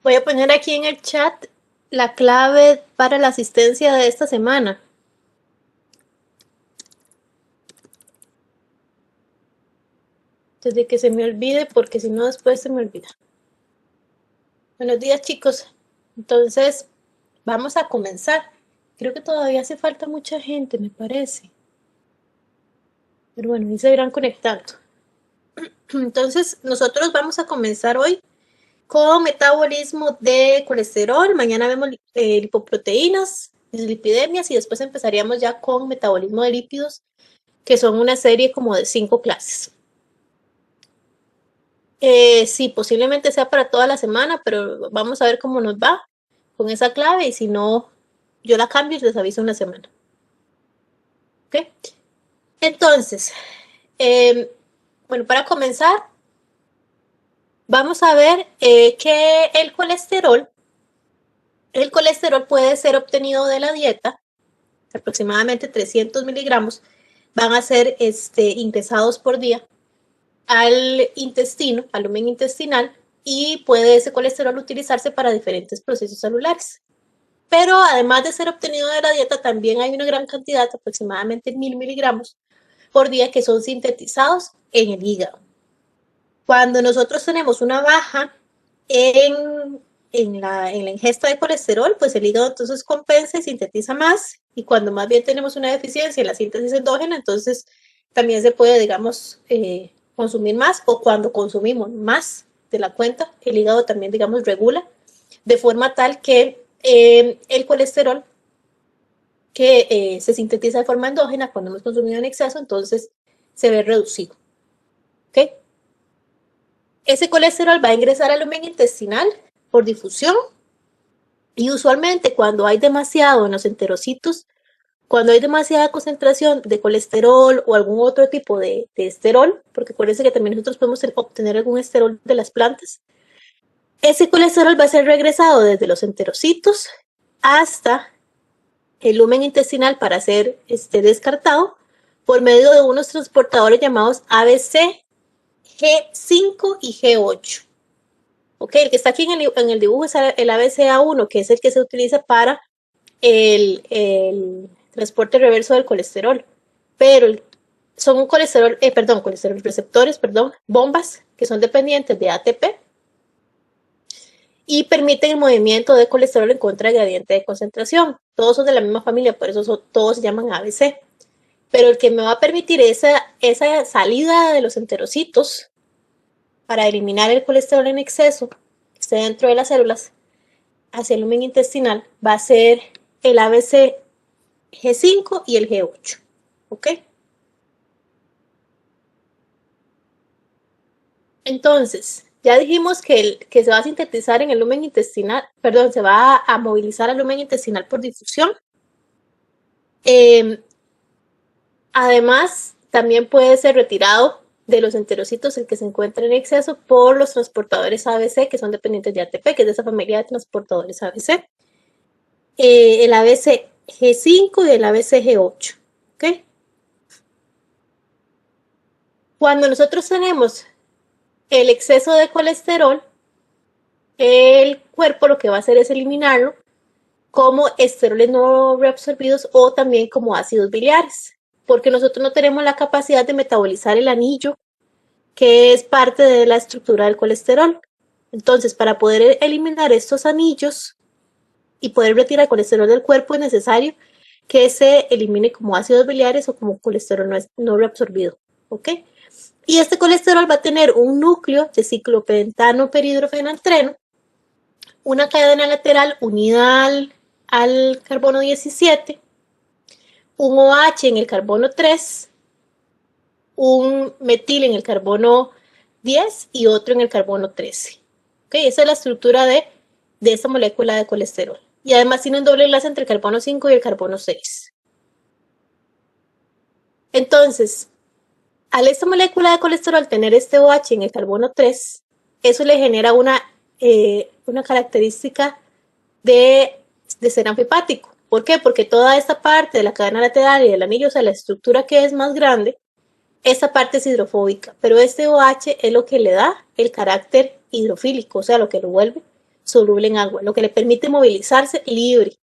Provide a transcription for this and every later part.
Voy a poner aquí en el chat la clave para la asistencia de esta semana. Antes de que se me olvide, porque si no después se me olvida. Buenos días, chicos. Entonces, vamos a comenzar. Creo que todavía hace falta mucha gente, me parece. Pero bueno, ahí se irán conectando. Entonces, nosotros vamos a comenzar hoy con metabolismo de colesterol. Mañana vemos lipoproteínas, dislipidemias y después empezaríamos ya con metabolismo de lípidos, que son una serie como de 5 clases. Sí, posiblemente sea para toda la semana, pero vamos a ver cómo nos va con esa clave y si no, yo la cambio y les aviso una semana. ¿Ok? Entonces, bueno, para comenzar, vamos a ver que el colesterol puede ser obtenido de la dieta, aproximadamente 300 miligramos, van a ser ingresados por día al intestino, al lumen intestinal, y puede ese colesterol utilizarse para diferentes procesos celulares. Pero además de ser obtenido de la dieta, también hay una gran cantidad, aproximadamente 1000 miligramos por día, que son sintetizados en el hígado. Cuando nosotros tenemos una baja en la ingesta de colesterol, pues el hígado entonces compensa y sintetiza más, y cuando más bien tenemos una deficiencia en la síntesis endógena, entonces también se puede, digamos, consumir más, o cuando consumimos más de la cuenta, el hígado también, digamos, regula de forma tal que el colesterol que se sintetiza de forma endógena cuando hemos consumido en exceso, entonces se ve reducido. ¿Ok? Ese colesterol va a ingresar al lumen intestinal por difusión y usualmente cuando hay demasiado en los enterocitos, cuando hay demasiada concentración de colesterol o algún otro tipo de esterol, porque acuérdense que también nosotros podemos obtener algún esterol de las plantas, ese colesterol va a ser regresado desde los enterocitos hasta el lumen intestinal para ser descartado por medio de unos transportadores llamados ABC, G5 y G8. Ok, el que está aquí en el dibujo es el ABCA1, que es el que se utiliza para el transporte reverso del colesterol. Pero son colesterol receptores, bombas, que son dependientes de ATP y permiten el movimiento de colesterol en contra del gradiente de concentración. Todos son de la misma familia, por eso todos se llaman ABC. Pero el que me va a permitir esa salida de los enterocitos para eliminar el colesterol en exceso que esté dentro de las células hacia el lumen intestinal va a ser el ABC G5 y el G8. ¿Ok? Entonces, ya dijimos que se va a sintetizar en el lumen intestinal, perdón, se va a movilizar al lumen intestinal por difusión. Además, también puede ser retirado de los enterocitos el que se encuentra en exceso por los transportadores ABC, que son dependientes de ATP, que es de esa familia de transportadores ABC. El ABC G5 y el ABC G8. ¿Ok? Cuando nosotros tenemos el exceso de colesterol, el cuerpo lo que va a hacer es eliminarlo como esteroles no reabsorbidos o también como ácidos biliares, porque nosotros no tenemos la capacidad de metabolizar el anillo, que es parte de la estructura del colesterol. Entonces, para poder eliminar estos anillos y poder retirar el colesterol del cuerpo, es necesario que se elimine como ácidos biliares o como colesterol no reabsorbido. ¿Ok? Y este colesterol va a tener un núcleo de ciclopentano peridrofenantreno, una cadena lateral unida al carbono 17, un OH en el carbono 3, un metil en el carbono 10 y otro en el carbono 13. ¿Okay? Esa es la estructura de esta molécula de colesterol. Y además tiene un doble enlace entre el carbono 5 y el carbono 6. Entonces, al esta molécula de colesterol tener este OH en el carbono 3, eso le genera una característica de ser anfipático. ¿Por qué? Porque toda esta parte de la cadena lateral y del anillo, o sea, la estructura que es más grande, esta parte es hidrofóbica, pero este OH es lo que le da el carácter hidrofílico, o sea, lo que lo vuelve soluble en agua, lo que le permite movilizarse libre.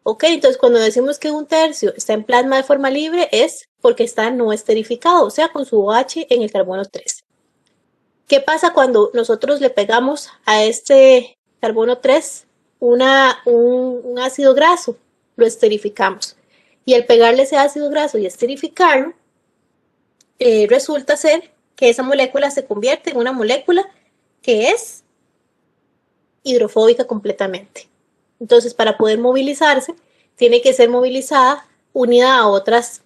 Ok, entonces cuando decimos que un tercio está en plasma de forma libre es porque está no esterificado, o sea, con su OH en el carbono 3. ¿Qué pasa cuando nosotros le pegamos a este carbono 3 un ácido graso? Lo esterificamos. Y al pegarle ese ácido graso y esterificarlo, resulta ser que esa molécula se convierte en una molécula que es hidrofóbica completamente. Entonces, para poder movilizarse, tiene que ser movilizada unida a otras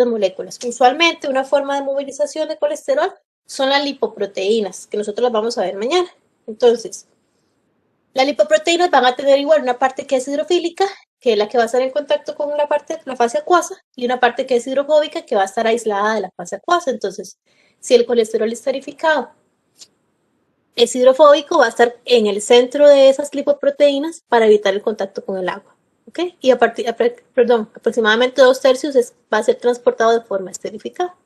moléculas. Usualmente, una forma de movilización de colesterol son las lipoproteínas, que nosotros las vamos a ver mañana. Entonces, las lipoproteínas van a tener igual una parte que es hidrofílica, que es la que va a estar en contacto con la fase acuosa, y una parte que es hidrofóbica, que va a estar aislada de la fase acuosa. Entonces, si el colesterol esterificado es hidrofóbico, va a estar en el centro de esas lipoproteínas para evitar el contacto con el agua. ¿Ok? Y aproximadamente 2/3 va a ser transportado de forma esterificada.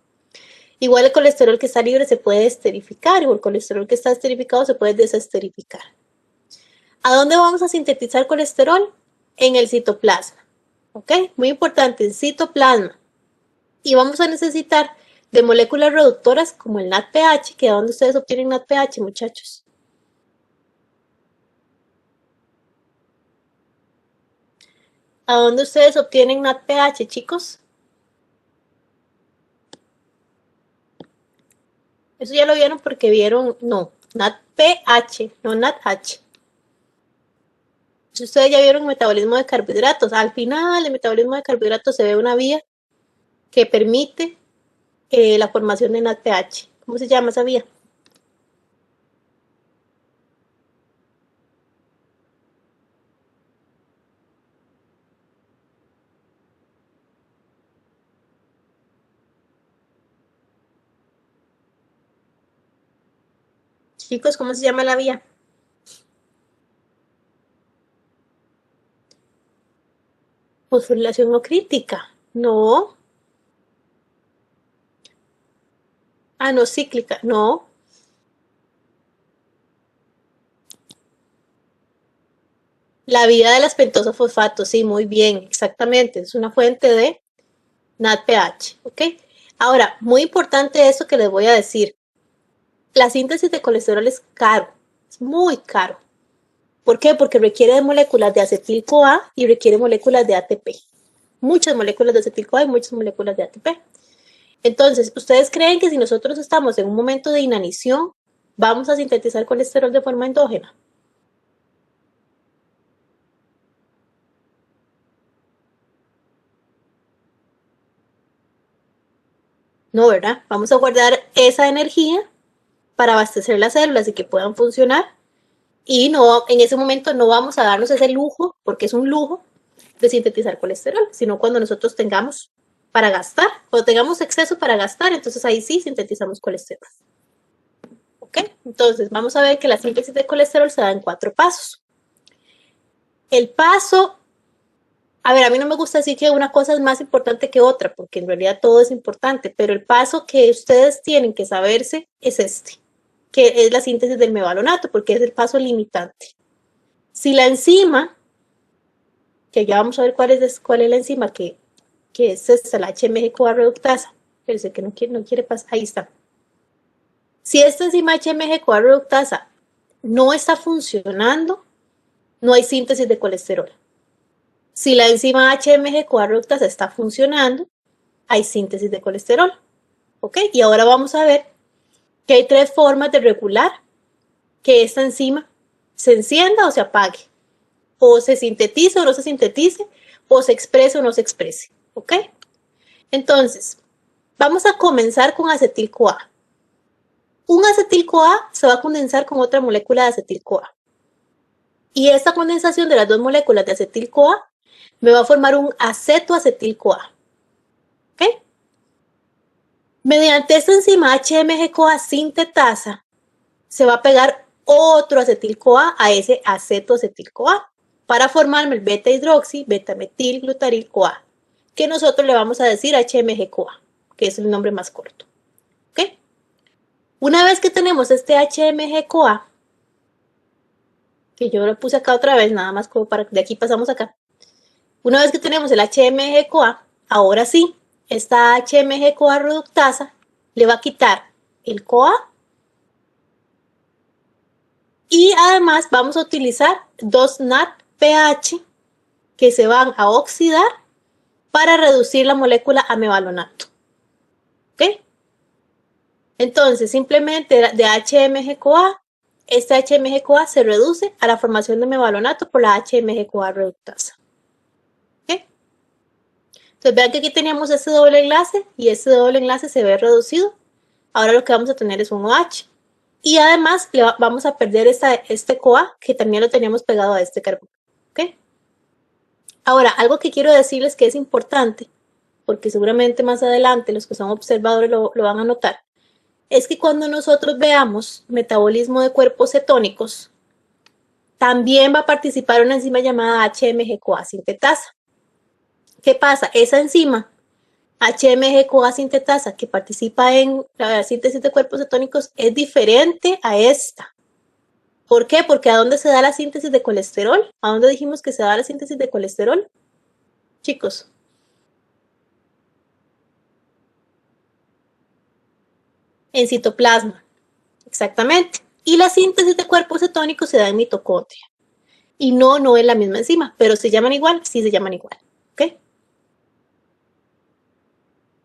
Igual el colesterol que está libre se puede esterificar, o el colesterol que está esterificado se puede desesterificar. ¿A dónde vamos a sintetizar colesterol? En el citoplasma. ¿Ok? Muy importante, el citoplasma. Y vamos a necesitar de moléculas reductoras como el NADPH, que es donde ustedes obtienen NADPH, muchachos. ¿A dónde ustedes obtienen NADPH, chicos? Eso ya lo vieron porque vieron, no, NADPH, no NADH. Si ustedes ya vieron el metabolismo de carbohidratos, al final del metabolismo de carbohidratos se ve una vía que permite la formación de NADPH. ¿Cómo se llama esa vía? Chicos, ¿cómo se llama la vía? Fosforilación no crítica. No. Ah, no, cíclica. No. La vía de las pentosas fosfatos, sí, muy bien, exactamente. Es una fuente de NADPH, ¿ok? Ahora, muy importante esto que les voy a decir. La síntesis de colesterol es caro, es muy caro. ¿Por qué? Porque requiere de moléculas de acetil-CoA y requiere moléculas de ATP. Muchas moléculas de acetil-CoA y muchas moléculas de ATP. Entonces, ¿ustedes creen que si nosotros estamos en un momento de inanición, vamos a sintetizar colesterol de forma endógena? No, ¿verdad? Vamos a guardar esa energía para abastecer las células y que puedan funcionar. Y no, en ese momento no vamos a darnos ese lujo, porque es un lujo, de sintetizar colesterol, sino cuando nosotros tengamos para gastar, o tengamos exceso para gastar, entonces ahí sí sintetizamos colesterol. ¿Ok? Entonces vamos a ver que la síntesis de colesterol se da en 4 pasos. El paso, a ver, a mí no me gusta decir que una cosa es más importante que otra, porque en realidad todo es importante, pero el paso que ustedes tienen que saberse es este, que es la síntesis del mevalonato, porque es el paso limitante. Si la enzima, que ya vamos a ver cuál es la enzima que es esta, la HMG-CoA reductasa, pero sé que no quiere pasar, ahí está. Si esta enzima HMG-CoA reductasa no está funcionando, no hay síntesis de colesterol. Si la enzima HMG-CoA reductasa está funcionando, hay síntesis de colesterol. ¿Ok? Y ahora vamos a ver que hay 3 formas de regular que esta enzima se encienda o se apague, o se sintetice o no se sintetice, o se exprese o no se exprese. ¿Ok? Entonces, vamos a comenzar con acetil-CoA. Un acetil-CoA se va a condensar con otra molécula de acetil-CoA. Y esta condensación de las 2 moléculas de acetil-CoA me va a formar un acetoacetil-CoA. ¿Ok? Mediante esta enzima HMG-CoA sintetasa, se va a pegar otro acetil-CoA a ese acetoacetil-CoA para formarme el beta-hidroxi, beta-metil-glutaril-CoA, que nosotros le vamos a decir HMG-CoA, que es el nombre más corto. ¿Ok? Una vez que tenemos este HMG-CoA, que yo lo puse acá otra vez, nada más como para de aquí pasamos acá. Una vez que tenemos el HMG-CoA, ahora sí, esta HMG-CoA reductasa le va a quitar el CoA y además vamos a utilizar dos NADPH que se van a oxidar para reducir la molécula a mevalonato. ¿Ok? Entonces, simplemente de HMG-CoA, este HMG-CoA se reduce a la formación de mevalonato por la HMG-CoA reductasa. ¿Ok? Entonces, vean que aquí teníamos ese doble enlace y ese doble enlace se ve reducido. Ahora lo que vamos a tener es un OH. Y además vamos a perder este CoA que también lo teníamos pegado a este carbono. ¿Ok? Ahora, algo que quiero decirles que es importante, porque seguramente más adelante los que son observadores lo van a notar, es que cuando nosotros veamos metabolismo de cuerpos cetónicos, también va a participar una enzima llamada HMG-CoA sintetasa. ¿Qué pasa? Esa enzima HMG-CoA sintetasa que participa en la síntesis de cuerpos cetónicos es diferente a esta. ¿Por qué? Porque ¿a dónde se da la síntesis de colesterol? ¿A dónde dijimos que se da la síntesis de colesterol? Chicos. En citoplasma. Exactamente. Y la síntesis de cuerpos cetónicos se da en mitocondria. Y no es la misma enzima, pero se llaman igual, sí se llaman igual. ¿Ok?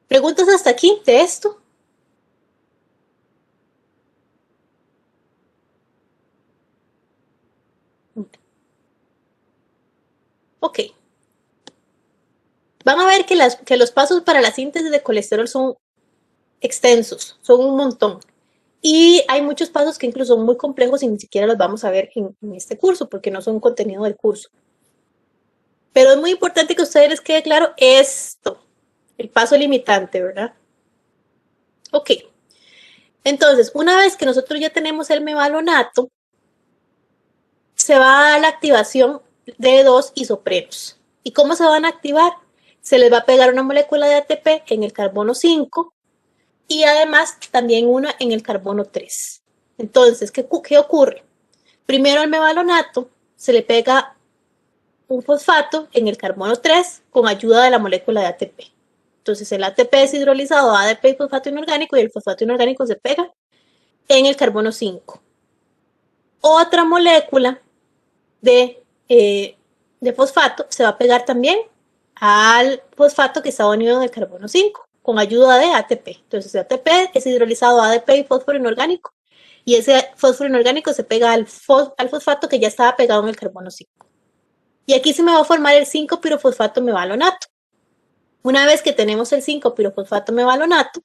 ¿Preguntas hasta aquí de esto? Ok. Van a ver que los pasos para la síntesis de colesterol son extensos, son un montón. Y hay muchos pasos que incluso son muy complejos y ni siquiera los vamos a ver en este curso porque no son contenido del curso. Pero es muy importante que a ustedes les quede claro esto, el paso limitante, ¿verdad? Ok. Entonces, una vez que nosotros ya tenemos el mevalonato, se va a dar la activación de dos isoprenos. ¿Y cómo se van a activar? Se les va a pegar una molécula de ATP en el carbono 5 y además también una en el carbono 3. Entonces, ¿qué ocurre? Primero al mevalonato se le pega un fosfato en el carbono 3 con ayuda de la molécula de ATP. Entonces el ATP es hidrolizado a ADP y fosfato inorgánico y el fosfato inorgánico se pega en el carbono 5. Otra molécula de fosfato se va a pegar también al fosfato que está unido en el carbono 5 con ayuda de ATP. Entonces el ATP es hidrolizado a ADP y fósforo inorgánico y ese fósforo inorgánico se pega al fosfato que ya estaba pegado en el carbono 5. Y aquí se me va a formar el 5-pirofosfato mevalonato. Una vez que tenemos el 5-pirofosfato mevalonato,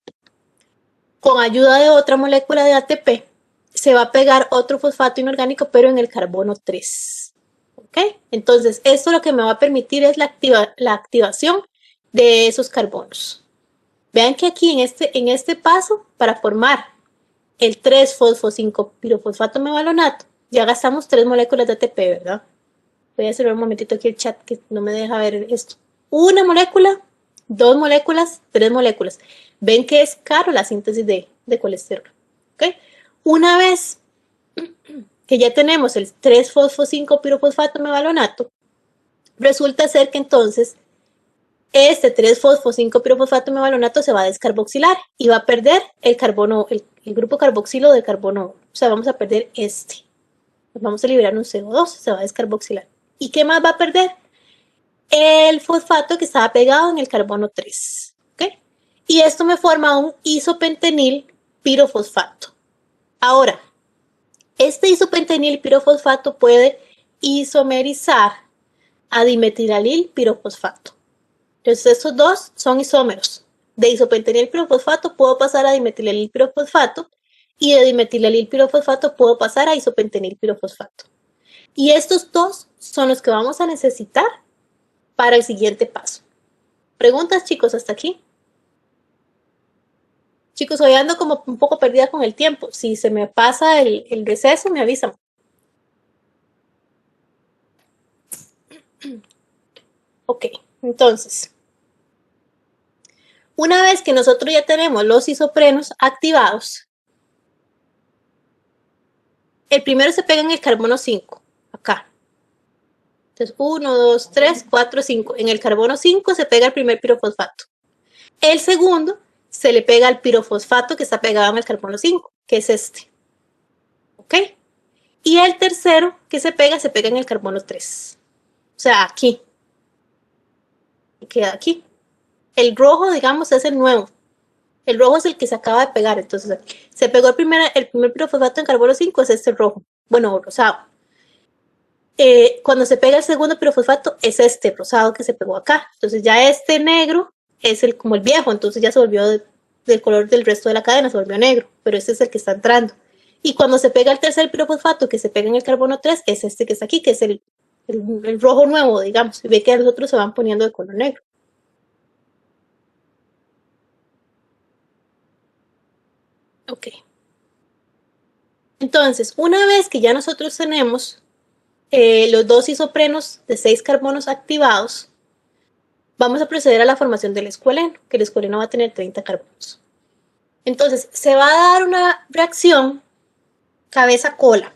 con ayuda de otra molécula de ATP, se va a pegar otro fosfato inorgánico, pero en el carbono 3. ¿Ok? Entonces, esto lo que me va a permitir es la activación de esos carbonos. Vean que aquí en este paso, para formar el 3-fosfo-5-pirofosfato mevalonato, ya gastamos 3 moléculas de ATP, ¿verdad? Voy a cerrar un momentito aquí el chat que no me deja ver esto. Una molécula, 2 moléculas, 3 moléculas. Ven que es caro la síntesis de colesterol. ¿Ok? Una vez que ya tenemos el 3-fosfo-5-pirofosfato mevalonato, resulta ser que entonces este 3-fosfo-5-pirofosfato mevalonato se va a descarboxilar y va a perder el carbono, el grupo carboxilo del carbono. O sea, vamos a perder este. Vamos a liberar un CO2, se va a descarboxilar. ¿Y qué más va a perder? El fosfato que estaba pegado en el carbono 3. ¿Ok? Y esto me forma un isopentenil pirofosfato. Ahora, este isopentenil pirofosfato puede isomerizar a dimetilalil pirofosfato. Entonces, estos dos son isómeros. De isopentenil pirofosfato puedo pasar a dimetilalil pirofosfato y de dimetilalil pirofosfato puedo pasar a isopentenil pirofosfato. Y estos dos son los que vamos a necesitar para el siguiente paso. ¿Preguntas, chicos, hasta aquí? Chicos, hoy ando como un poco perdida con el tiempo. Si se me pasa el receso, me avisan. Ok, entonces, una vez que nosotros ya tenemos los isoprenos activados, el primero se pega en el carbono 5, Entonces, 1, 2, 3, 4, 5. En el carbono 5 se pega el primer pirofosfato. El segundo se le pega al pirofosfato que está pegado en el carbono 5, que es este. ¿Ok? Y el tercero que se pega en el carbono 3. O sea, aquí. Queda aquí. El rojo, digamos, es el nuevo. El rojo es el que se acaba de pegar. Entonces, se pegó el primer pirofosfato en carbono 5, es este rojo. Bueno, rosado. Cuando se pega el segundo pirofosfato, es este rosado que se pegó acá. Entonces, ya este negro es como el viejo. Entonces, ya se volvió del color del resto de la cadena, se volvió negro. Pero este es el que está entrando. Y cuando se pega el tercer pirofosfato, que se pega en el carbono 3, es este que está aquí, que es el rojo nuevo, digamos. Y ve que los otros se van poniendo de color negro. Ok. Entonces, una vez que ya nosotros tenemos los dos isoprenos de 6 carbonos activados, vamos a proceder a la formación del escualeno, que el escualeno va a tener 30 carbonos. Entonces, se va a dar una reacción cabeza-cola.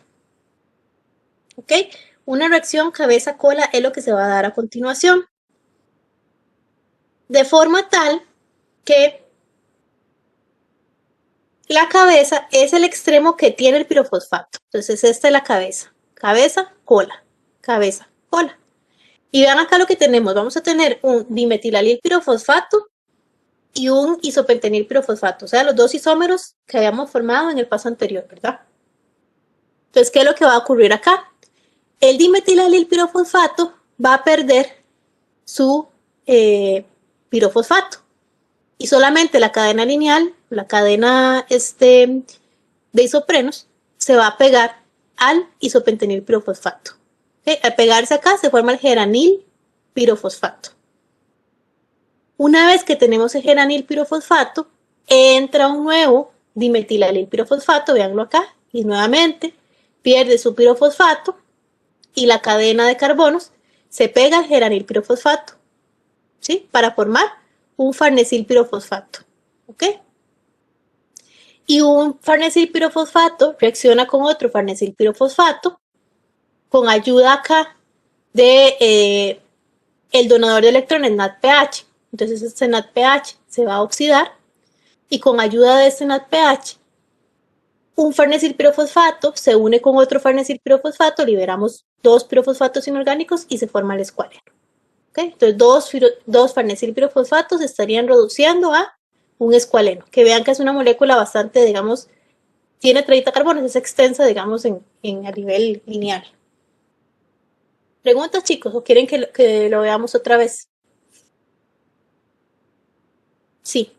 ¿Ok? Una reacción cabeza-cola es lo que se va a dar a continuación. De forma tal que la cabeza es el extremo que tiene el pirofosfato. Entonces, esta es la cabeza. Cabeza, cola. Cabeza, cola. Y vean acá lo que tenemos. Vamos a tener un dimetilalil pirofosfato y un isopentenil pirofosfato. O sea, los dos isómeros que habíamos formado en el paso anterior, ¿verdad? Entonces, ¿qué es lo que va a ocurrir acá? El dimetilalil pirofosfato va a perder su pirofosfato. Y solamente la cadena lineal, la cadena de isoprenos, se va a pegar al isopentenil pirofosfato. ¿Okay? Al pegarse acá se forma el geranil pirofosfato. Una vez que tenemos el geranil pirofosfato, entra un nuevo dimetilalil pirofosfato, véanlo acá, y nuevamente pierde su pirofosfato y la cadena de carbonos se pega al geranil pirofosfato, ¿sí? Para formar un farnesil pirofosfato, ¿ok? Y un farnesil pirofosfato reacciona con otro farnesil pirofosfato con ayuda acá de el donador de electrones NADPH. Entonces este NADPH se va a oxidar y con ayuda de este NADPH un farnesil pirofosfato se une con otro farnesil pirofosfato, liberamos dos pirofosfatos inorgánicos y se forma el escualeno. ¿Okay? Entonces dos farnesil pirofosfatos estarían reduciendo a un escualeno, que vean que es una molécula bastante, digamos, tiene 30 carbonos, es extensa, digamos, a nivel lineal. ¿Preguntas, chicos, o quieren que lo veamos otra vez? Sí.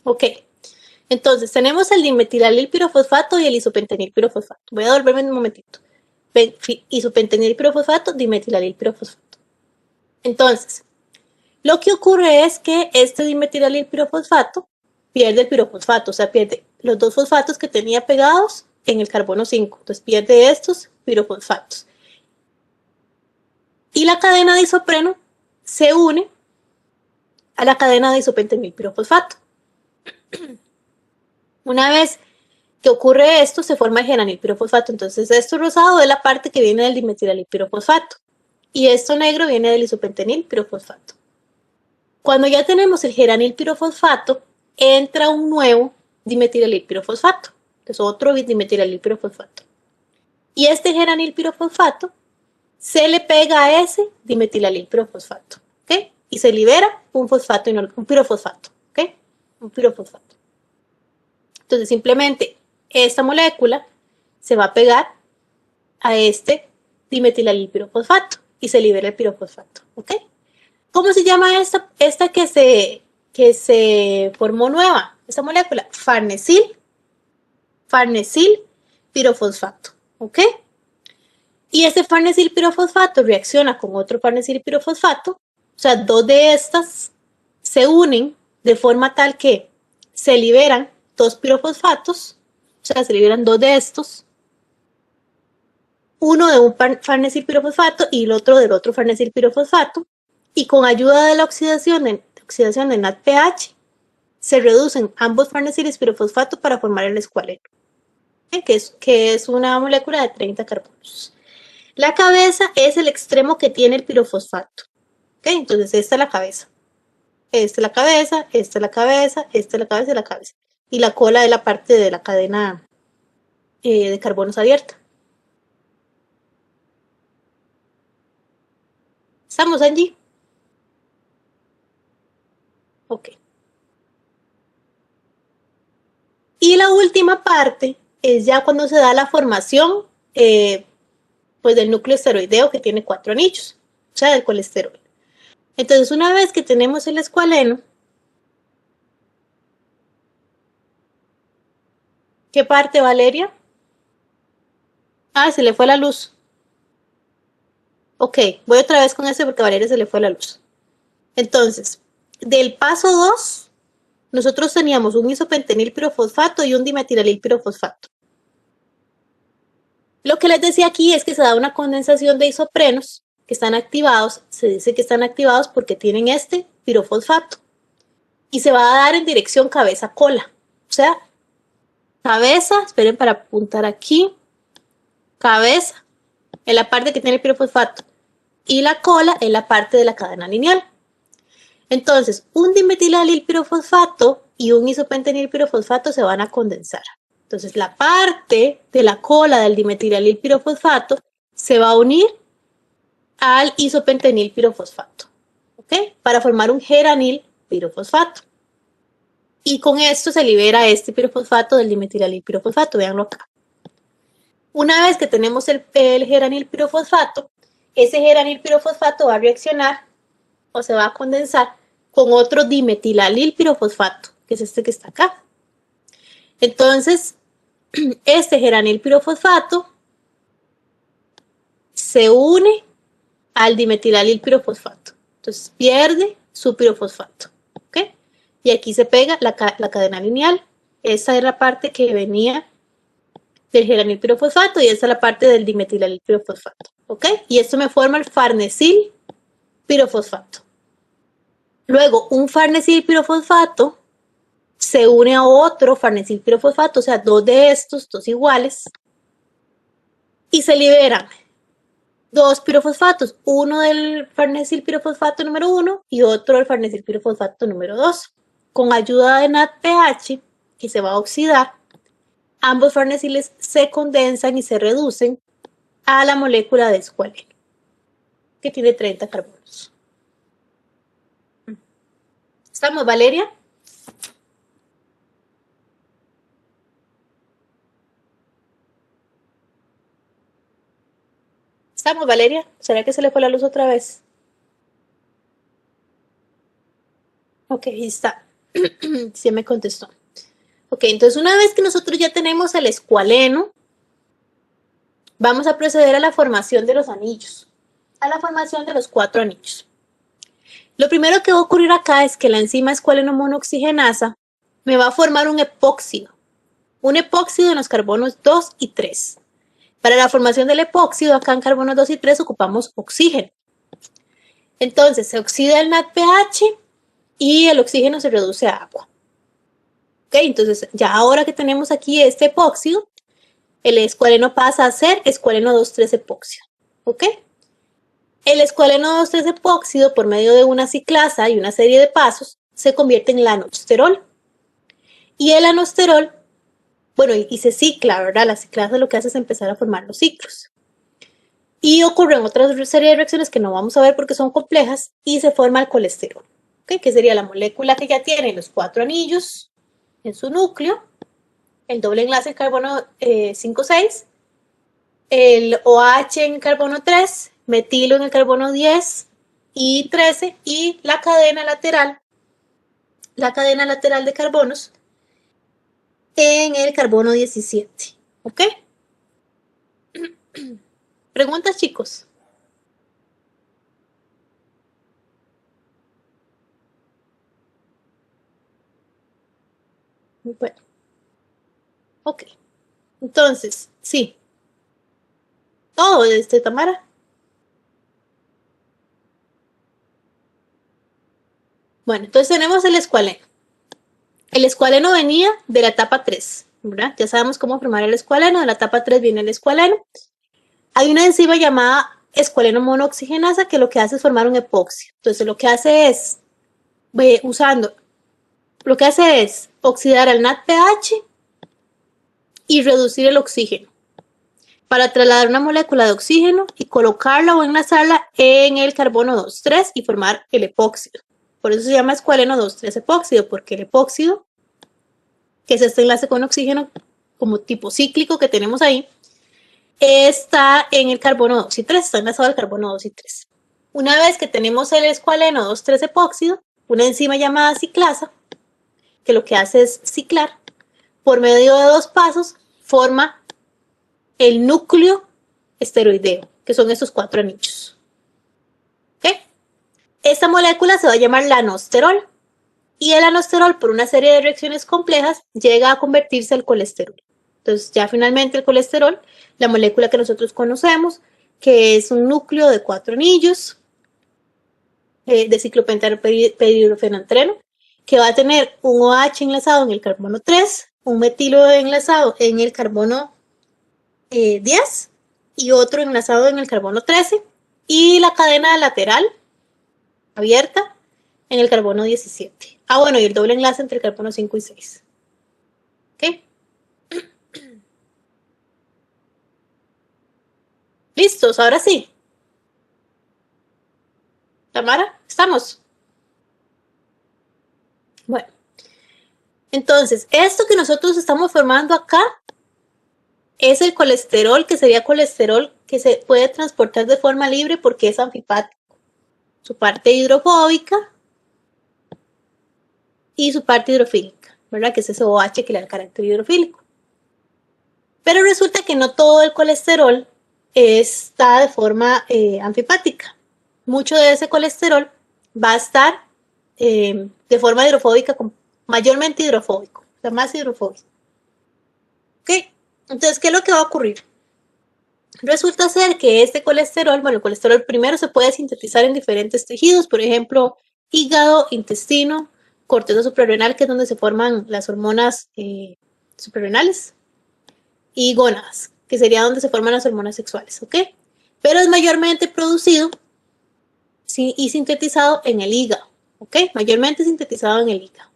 Ok. Entonces, tenemos el dimetilalil pirofosfato y el isopentenil pirofosfato. Voy a devolverme un momentito. Isopentenil pirofosfato, dimetilalil pirofosfato. Entonces, lo que ocurre es que este dimetilalil pirofosfato pierde el pirofosfato, o sea, pierde los dos fosfatos que tenía pegados en el carbono 5. Entonces, pierde estos pirofosfatos. Y la cadena de isopreno se une a la cadena de isopentenil pirofosfato. Una vez que ocurre esto, se forma el geranil pirofosfato. Entonces, esto rosado es la parte que viene del dimetilalil pirofosfato. Y esto negro viene del isopentenil pirofosfato. Cuando ya tenemos el geranil pirofosfato, entra un nuevo dimetilalil pirofosfato. Entonces, otro dimetilalil pirofosfato. Y este geranil pirofosfato se le pega a ese dimetilalil pirofosfato. ¿Ok? Y se libera un fosfato, un pirofosfato. ¿Ok? Un pirofosfato. Entonces, simplemente esta molécula se va a pegar a este dimetilalil pirofosfato y se libera el pirofosfato. ¿Ok? ¿Cómo se llama esta que se formó nueva? Esta molécula, farnesil pirofosfato. ¿Ok? Y este farnesil pirofosfato reacciona con otro farnesil pirofosfato. O sea, dos de estas se unen de forma tal que se liberan dos pirofosfatos. O sea, se liberan dos de estos. Uno de un farnesil pirofosfato y el otro del otro farnesil pirofosfato. Y con ayuda de la oxidación de NADPH, se reducen ambos farnesiles pirofosfato para formar el escualeno, que es una molécula de 30 carbonos. La cabeza es el extremo que tiene el pirofosfato. ¿Ok? Entonces esta es la cabeza. Esta es la cabeza, esta es la cabeza, esta es la cabeza y la cabeza. Y la cola es la parte de la cadena de carbonos abierta. ¿Estamos allí? Ok. Y la última parte es ya cuando se da la formación pues del núcleo esteroideo que tiene 4 anillos, o sea, del colesterol. Entonces, una vez que tenemos el escualeno, ¿qué parte, Valeria? Ah, se le fue la luz. Ok, voy otra vez con ese porque a Valeria se le fue la luz. Entonces, del paso 2, nosotros teníamos un isopentenil pirofosfato y un dimetilal pirofosfato. Lo que les decía aquí es que se da una condensación de isoprenos que están activados. Se dice que están activados porque tienen este pirofosfato. Y se va a dar en dirección cabeza-cola. O sea, cabeza, esperen para apuntar aquí, cabeza, es la parte que tiene el pirofosfato. Y la cola es la parte de la cadena lineal. Entonces, un dimetilalil pirofosfato y un isopentenil pirofosfato se van a condensar. Entonces, la parte de la cola del dimetilalil pirofosfato se va a unir al isopentenil pirofosfato, ¿ok? Para formar un geranil pirofosfato. Y con esto se libera este pirofosfato del dimetilalil pirofosfato, véanlo acá. Una vez que tenemos el geranil pirofosfato, ese geranil pirofosfato va a reaccionar o se va a condensar con otro dimetilalil pirofosfato, que es este que está acá. Entonces, este geranil pirofosfato se une al dimetilalil pirofosfato. Entonces pierde su pirofosfato. ¿Ok? Y aquí se pega la cadena lineal. Esa es la parte que venía del geranil pirofosfato y esa es la parte del dimetilalil pirofosfato. ¿Ok? Y esto me forma el farnesil pirofosfato. Luego, un farnesil pirofosfato se une a otro farnesil pirofosfato, o sea, dos de estos, dos iguales, y se liberan dos pirofosfatos, uno del farnesil pirofosfato número 1 y otro del farnesil pirofosfato número 2. Con ayuda de NADPH, que se va a oxidar, ambos farnesiles se condensan y se reducen a la molécula de escualeno, que tiene 30 carbonos. ¿Estamos, Valeria? ¿Estamos, Valeria? ¿Será que se le fue la luz otra vez? Ok, ahí está. Sí me contestó. Ok, entonces una vez que nosotros ya tenemos el escualeno, vamos a proceder a la formación de los anillos, a la formación de los 4 anillos. Lo primero que va a ocurrir acá es que la enzima escualeno monooxigenasa me va a formar un epóxido en los carbonos 2 y 3. Para la formación del epóxido, acá en carbonos 2 y 3 ocupamos oxígeno. Entonces se oxida el NADPH y el oxígeno se reduce a agua. Ok, entonces ya ahora que tenemos aquí este epóxido, el escualeno pasa a ser escualeno 2,3 epóxido. ¿Ok? El escualeno 2,3 epóxido, por medio de una ciclasa y una serie de pasos, se convierte en lanosterol. Y el lanosterol, bueno, y se cicla, ¿verdad? La ciclasa lo que hace es empezar a formar los ciclos. Y ocurren otras serie de reacciones que no vamos a ver porque son complejas y se forma el colesterol, ¿okay? Que sería la molécula que ya tiene los 4 anillos en su núcleo, el doble enlace en carbono 5,6, el OH en carbono 3, metilo en el carbono 10 y 13 y la cadena lateral de carbonos en el carbono 17. ¿Ok? ¿Preguntas, chicos? Bueno, ok. Entonces, sí. Todo, Tamara. Bueno, entonces tenemos el escualeno. El escualeno venía de la etapa 3, ¿verdad? Ya sabemos cómo formar el escualeno. De la etapa 3 viene el escualeno. Hay una enzima llamada escualeno monooxigenasa que lo que hace es formar un epóxido. Entonces lo que hace es, lo que hace es oxidar al NADPH y reducir el oxígeno para trasladar una molécula de oxígeno y colocarla o enlazarla en el carbono 2,3 y formar el epóxido. Por eso se llama escualeno 2,3 epóxido, porque el epóxido, que es este enlace con oxígeno como tipo cíclico que tenemos ahí, está en el carbono 2 y 3, está enlazado al carbono 2 y 3. Una vez que tenemos el escualeno 2,3 epóxido, una enzima llamada ciclasa, que lo que hace es ciclar, por medio de 2 pasos, forma el núcleo esteroideo, que son estos 4 anillos. ¿Okay? Esta molécula se va a llamar lanosterol, y el lanosterol, por una serie de reacciones complejas, llega a convertirse al colesterol. Entonces, ya finalmente el colesterol, la molécula que nosotros conocemos, que es un núcleo de 4 anillos de ciclopentadietilfenantreno, que va a tener un OH enlazado en el carbono 3, un metilo enlazado en el carbono 10 y otro enlazado en el carbono 13, y la cadena lateral abierta en el carbono 17. Bueno, y el doble enlace entre el carbono 5 y 6. ¿Ok? ¿Listos? Ahora sí. Tamara, ¿estamos? Bueno. Entonces, esto que nosotros estamos formando acá es el colesterol, que sería colesterol que se puede transportar de forma libre porque es anfipático. Su parte hidrofóbica y su parte hidrofílica, ¿verdad? Que es ese OH que le da el carácter hidrofílico. Pero resulta que no todo el colesterol está de forma anfipática. Mucho de ese colesterol va a estar de forma hidrofóbica, mayormente hidrofóbico, o sea, más hidrofóbico. ¿Ok? Entonces, ¿qué es lo que va a ocurrir? Resulta ser que este colesterol, bueno, el colesterol primero se puede sintetizar en diferentes tejidos, por ejemplo, hígado, intestino, corteza suprarrenal, que es donde se forman las hormonas suprarrenales, y gónadas, que sería donde se forman las hormonas sexuales, ¿ok? Pero es mayormente producido y sintetizado en el hígado, ¿ok? Mayormente sintetizado en el hígado.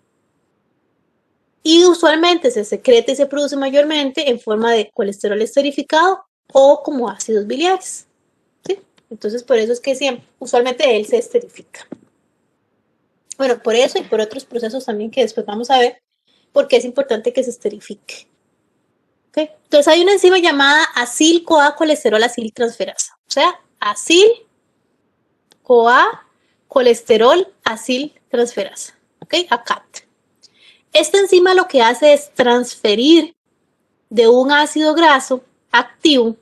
Y usualmente se secreta y se produce mayormente en forma de colesterol esterificado o como ácidos biliares, ¿sí? Entonces, por eso es que siempre, usualmente él se esterifica. Bueno, por eso y por otros procesos también que después vamos a ver, porque es importante que se esterifique. ¿Okay? Entonces hay una enzima llamada acil-CoA colesterol aciltransferasa, o sea, acil-CoA colesterol aciltransferasa, ¿ok? ACAT. Esta enzima lo que hace es transferir de un ácido graso activo,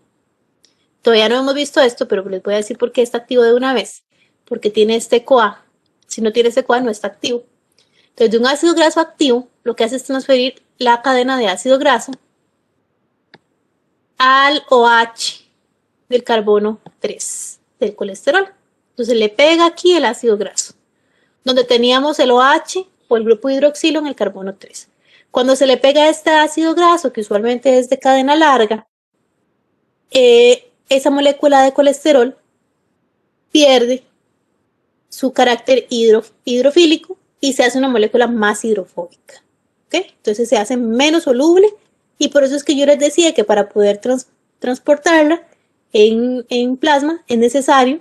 todavía no hemos visto esto, pero les voy a decir por qué está activo de una vez, porque tiene este CoA, si no tiene este CoA no está activo. Entonces de un ácido graso activo, lo que hace es transferir la cadena de ácido graso al OH del carbono 3 del colesterol. Entonces le pega aquí el ácido graso, donde teníamos el OH o el grupo hidroxilo en el carbono 3. Cuando se le pega este ácido graso, que usualmente es de cadena larga, esa molécula de colesterol pierde su carácter hidrofílico y se hace una molécula más hidrofóbica. ¿Okay? Entonces se hace menos soluble y por eso es que yo les decía que para poder transportarla en plasma es necesario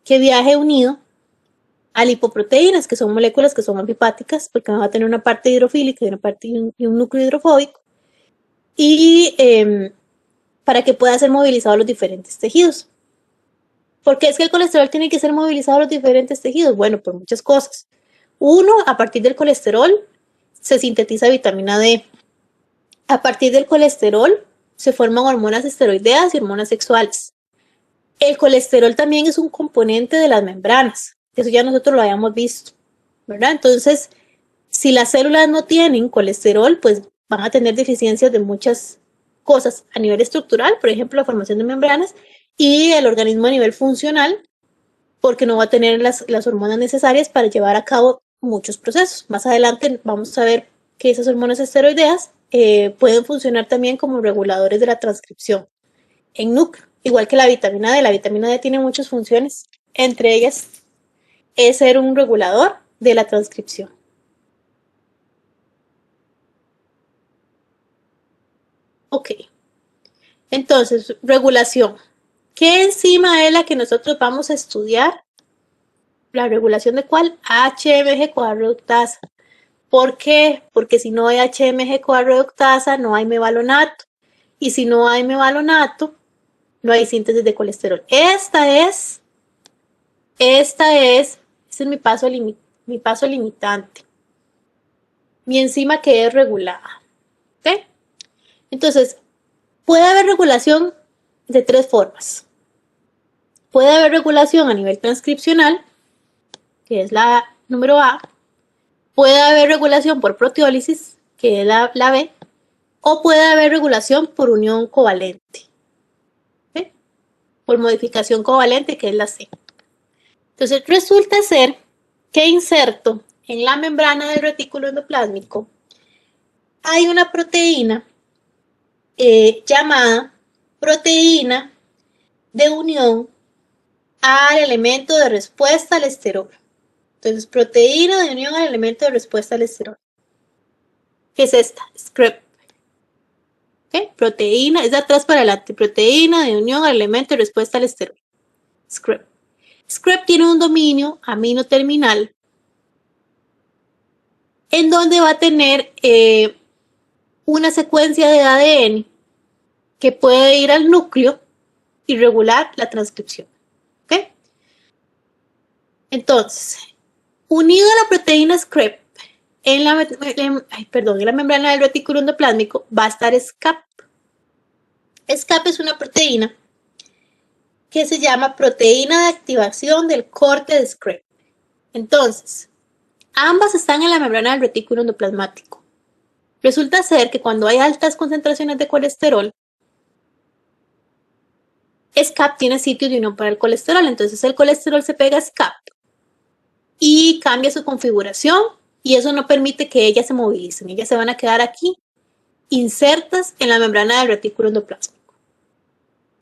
que viaje unido a lipoproteínas, que son moléculas que son anfipáticas porque van a tener una parte hidrofílica y una parte y un núcleo hidrofóbico, y para que pueda ser movilizado a los diferentes tejidos. ¿Por qué es que el colesterol tiene que ser movilizado a los diferentes tejidos? Bueno, por muchas cosas. Uno, a partir del colesterol se sintetiza vitamina D. A partir del colesterol se forman hormonas esteroideas y hormonas sexuales. El colesterol también es un componente de las membranas. Eso ya nosotros lo habíamos visto, ¿verdad? Entonces, si las células no tienen colesterol, pues van a tener deficiencias de muchas cosas a nivel estructural, por ejemplo, la formación de membranas, y el organismo a nivel funcional, porque no va a tener las hormonas necesarias para llevar a cabo muchos procesos. Más adelante vamos a ver que esas hormonas esteroideas pueden funcionar también como reguladores de la transcripción en núcleo igual que la vitamina D. La vitamina D tiene muchas funciones, entre ellas es ser un regulador de la transcripción. Ok, entonces, regulación. ¿Qué enzima es la que nosotros vamos a estudiar? ¿La regulación de cuál? HMG-CoA reductasa. ¿Por qué? Porque si no hay HMG-CoA reductasa, no hay mevalonato. Y si no hay mevalonato, no hay síntesis de colesterol. Ese es mi paso limitante. Mi enzima que es regulada. ¿Ok? Entonces, puede haber regulación de tres formas. Puede haber regulación a nivel transcripcional, que es la número A. Puede haber regulación por proteólisis, que es la B. O puede haber regulación por unión covalente. ¿Sí? Por modificación covalente, que es la C. Entonces, resulta ser que inserto en la membrana del retículo endoplásmico hay una proteína llamada proteína de unión al elemento de respuesta al esterol. Entonces, proteína de unión al elemento de respuesta al esterol. ¿Qué es esta? SCREP. ¿Okay? Proteína, es de atrás para adelante. Proteína de unión al elemento de respuesta al esterol. SCREP. SCREP tiene un dominio amino terminal en donde va a tener una secuencia de ADN que puede ir al núcleo y regular la transcripción. ¿Okay? Entonces, unido a la proteína SCREP en la membrana del retículo endoplásmico va a estar SCAP. SCAP es una proteína que se llama proteína de activación del corte de SCREP. Entonces, ambas están en la membrana del retículo endoplasmático. Resulta ser que cuando hay altas concentraciones de colesterol, SCAP tiene sitio de unión para el colesterol, entonces el colesterol se pega a SCAP y cambia su configuración y eso no permite que ellas se movilicen, ellas se van a quedar aquí insertas en la membrana del retículo endoplásmico.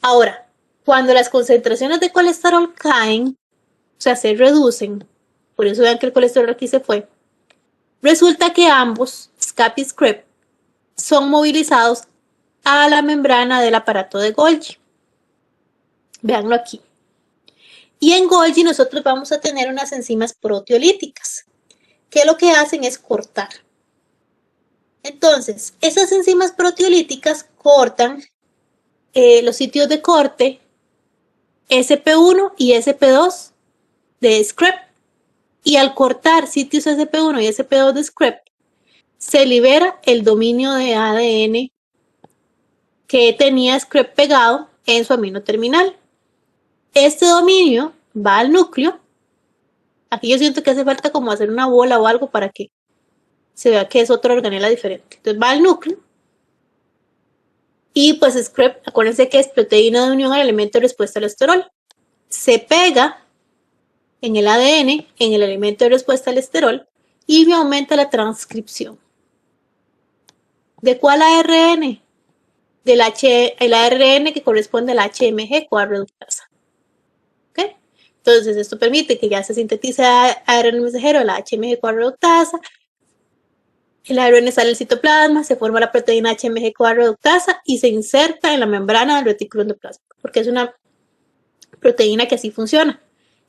Ahora, cuando las concentraciones de colesterol caen, o sea, se reducen, por eso vean que el colesterol aquí se fue, resulta que ambos, SCAP y SCREP, son movilizados a la membrana del aparato de Golgi. Veanlo aquí. Y en Golgi nosotros vamos a tener unas enzimas proteolíticas, que lo que hacen es cortar. Entonces, esas enzimas proteolíticas cortan los sitios de corte SP1 y SP2 de SCREP. Y al cortar sitios SP1 y SP2 de SCREP, se libera el dominio de ADN que tenía SCREP pegado en su amino terminal. Este dominio va al núcleo. Aquí yo siento que hace falta como hacer una bola o algo para que se vea que es otra organela diferente. Entonces va al núcleo. Y pues SCREP, acuérdense que es proteína de unión al elemento de respuesta al esterol. Se pega en el ADN, en el elemento de respuesta al esterol, y me aumenta la transcripción. ¿De cuál ARN? El ARN que corresponde a la HMG-CoA reductasa. ¿Okay? Entonces, esto permite que ya se sintetice ARN mensajero de la HMG-CoA reductasa. El ARN sale del citoplasma, se forma la proteína HMG-CoA reductasa y se inserta en la membrana del retículo endoplásmico, porque es una proteína que así funciona.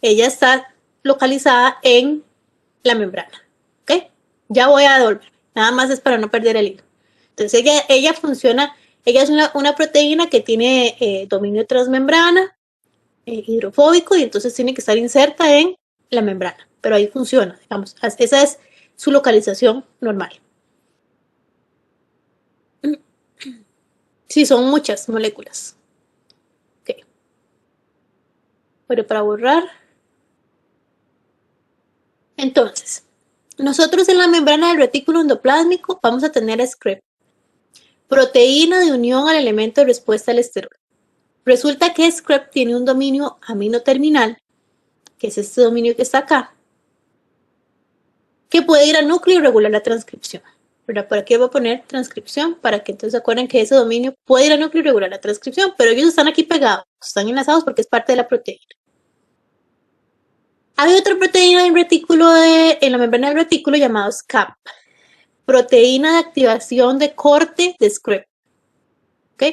Ella está localizada en la membrana. ¿Ok? Ya voy a devolver. Nada más es para no perder el hilo. Entonces, ella funciona, ella es una proteína que tiene dominio transmembrana, hidrofóbico, y entonces tiene que estar inserta en la membrana. Pero ahí funciona, digamos. Esa es su localización normal. Sí, son muchas moléculas. Ok. Pero para borrar. Entonces, nosotros en la membrana del retículo endoplásmico vamos a tener SCREP, proteína de unión al elemento de respuesta al esterol. Resulta que SCREP tiene un dominio amino terminal, que es este dominio que está acá, que puede ir al núcleo y regular la transcripción. ¿verdad? Por aquí voy a poner transcripción para que entonces se acuerden que ese dominio puede ir al núcleo y regular la transcripción, pero ellos están aquí pegados, están enlazados porque es parte de la proteína. Hay otra proteína en la membrana del retículo llamado SCAP, proteína de activación de corte de Screp. ¿Ok?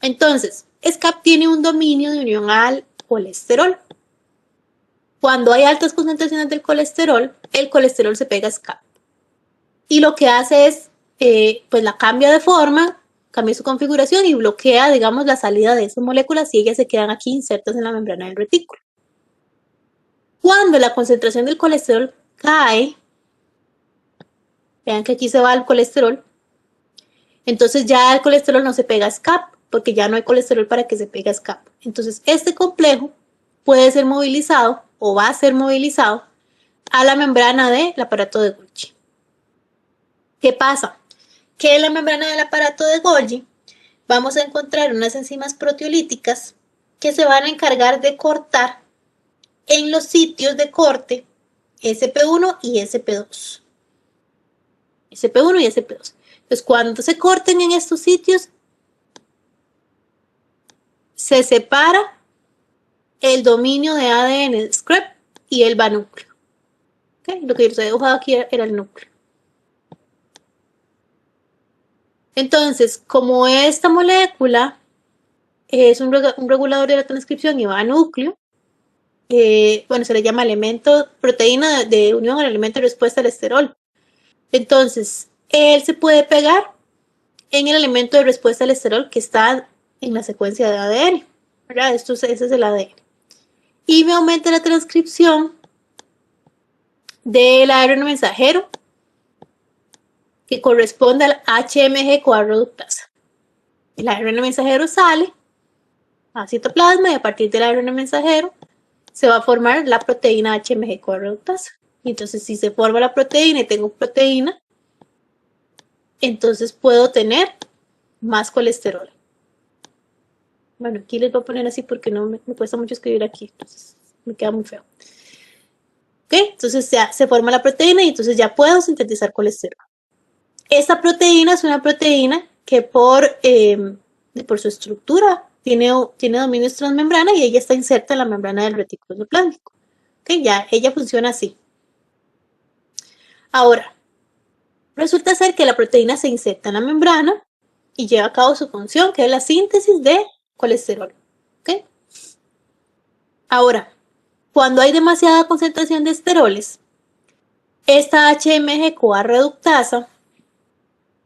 Entonces, SCAP tiene un dominio de unión al colesterol. Cuando hay altas concentraciones del colesterol, el colesterol se pega a SCAP. Y lo que hace es, pues la cambia de forma, cambia su configuración y bloquea, digamos, la salida de esas moléculas y ellas se quedan aquí insertas en la membrana del retículo. Cuando la concentración del colesterol cae, vean que aquí se va el colesterol, entonces ya el colesterol no se pega a SCAP, porque ya no hay colesterol para que se pegue a SCAP. Entonces este complejo puede ser movilizado o va a ser movilizado a la membrana del aparato de Golgi. ¿Qué pasa? Que en la membrana del aparato de Golgi vamos a encontrar unas enzimas proteolíticas que se van a encargar de cortar en los sitios de corte SP1 y SP2. SP1 y SP2. Entonces, cuando se corten en estos sitios, se separa el dominio de ADN de Screp y el va-núcleo. ¿Okay? Lo que yo les había dibujado aquí era el núcleo. Entonces, como esta molécula es un regulador de la transcripción y va a núcleo, bueno, se le llama proteína de unión al elemento de respuesta al esterol. Entonces, él se puede pegar en el elemento de respuesta al esterol que está en la secuencia de ADN, ¿verdad? Ese es el ADN. Y me aumenta la transcripción del ARN mensajero que corresponde al HMG-CoA reductasa. El ARN mensajero sale a citoplasma y a partir del ARN mensajero se va a formar la proteína HMG-CoA reductasa. Y entonces, si se forma la proteína y tengo proteína, entonces puedo tener más colesterol. Bueno, aquí les voy a poner así porque no me cuesta mucho escribir aquí, entonces me queda muy feo. ¿Ok? Entonces ya se forma la proteína y entonces ya puedo sintetizar colesterol. Esta proteína es una proteína que por su estructura tiene dominios transmembrana y ella está inserta en la membrana del retículo endoplásmico. ¿Ok? Ya ella funciona así. Ahora, resulta ser que la proteína se inserta en la membrana y lleva a cabo su función, que es la síntesis de colesterol. ¿Ok? Ahora, cuando hay demasiada concentración de esteroles, esta HMG-CoA reductasa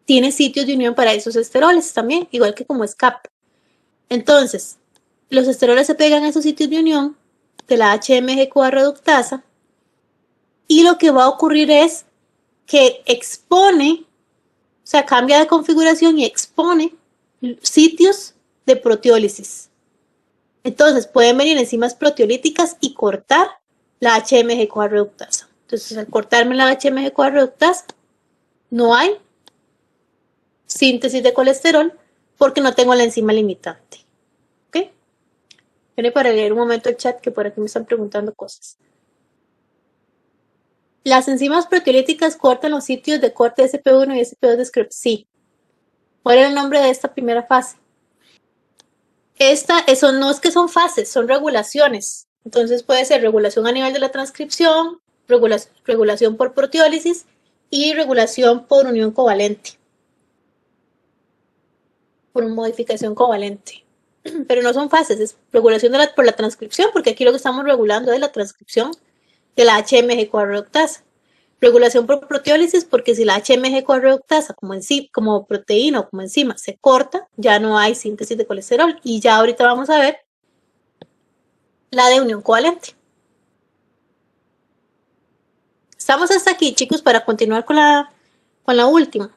tiene sitios de unión para esos esteroles también, igual que como SCAP. Entonces, los esteroles se pegan a esos sitios de unión de la HMG-CoA reductasa y lo que va a ocurrir es que expone, o sea, cambia de configuración y expone sitios de proteólisis. Entonces, pueden venir enzimas proteolíticas y cortar la HMG-CoA reductasa. Entonces, al cortarme la HMG-CoA reductasa, no hay síntesis de colesterol porque no tengo la enzima limitante. ¿Ok? Viene para leer un momento el chat que por aquí me están preguntando cosas. Las enzimas proteolíticas cortan los sitios de corte SP1 y SP2 de Screp. Sí. ¿Cuál era el nombre de esta primera fase? Eso no es que son fases, son regulaciones. Entonces puede ser regulación a nivel de la transcripción, regulación por proteólisis y regulación por unión covalente. Por modificación covalente. Pero no son fases, es regulación por la transcripción, porque aquí lo que estamos regulando es la transcripción de la HMG-CoA reductasa. Regulación por proteólisis, porque si la HMG-CoA reductasa como proteína o como enzima se corta, ya no hay síntesis de colesterol. Y ya ahorita vamos a ver la de unión covalente. Estamos hasta aquí, chicos, para continuar con la última.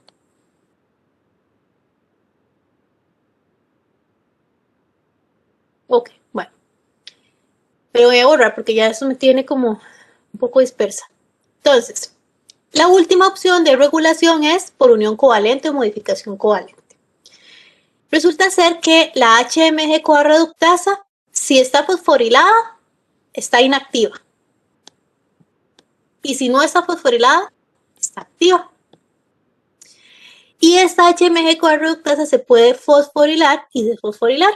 Ok, bueno. Pero voy a borrar porque ya eso me tiene como un poco dispersa. Entonces, la última opción de regulación es por unión covalente o modificación covalente. Resulta ser que la HMG-CoA reductasa, si está fosforilada, está inactiva. Y si no está fosforilada, está activa. Y esta HMG-CoA reductasa se puede fosforilar y desfosforilar,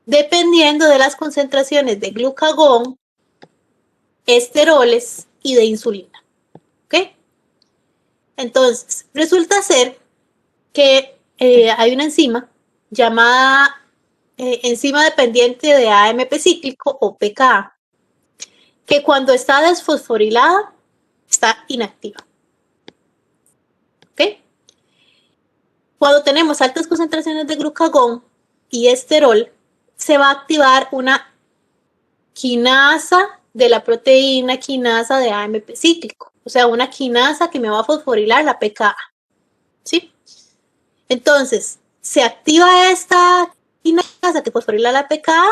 dependiendo de las concentraciones de glucagón, esteroles y de insulina. ¿Ok? Entonces, resulta ser que hay una enzima llamada enzima dependiente de AMP cíclico o pKa, que cuando está desfosforilada está inactiva. ¿Ok? Cuando tenemos altas concentraciones de glucagón y esterol, se va a activar una quinasa de la proteína quinasa de AMP cíclico, o sea, una quinasa que me va a fosforilar la pKa. ¿Sí? Entonces, se activa esta quinasa que fosforila la pKa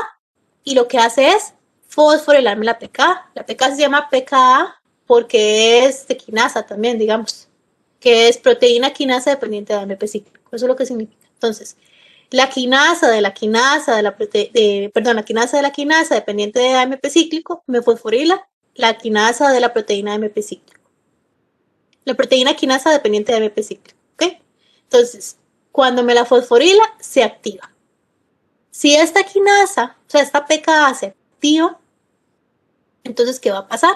y lo que hace es fosforilarme la pKa. La pKa se llama pKa porque es de quinasa también, digamos, que es proteína quinasa dependiente de AMP cíclico. Eso es lo que significa. Entonces, la quinasa de la quinasa de la la quinasa de la quinasa dependiente de AMP cíclico me fosforila la quinasa de la proteína AMP cíclico. La proteína quinasa dependiente de AMP cíclico. ¿Ok? Entonces, cuando me la fosforila, se activa. Si esta quinasa, o sea, esta pKa se activa, entonces, ¿qué va a pasar?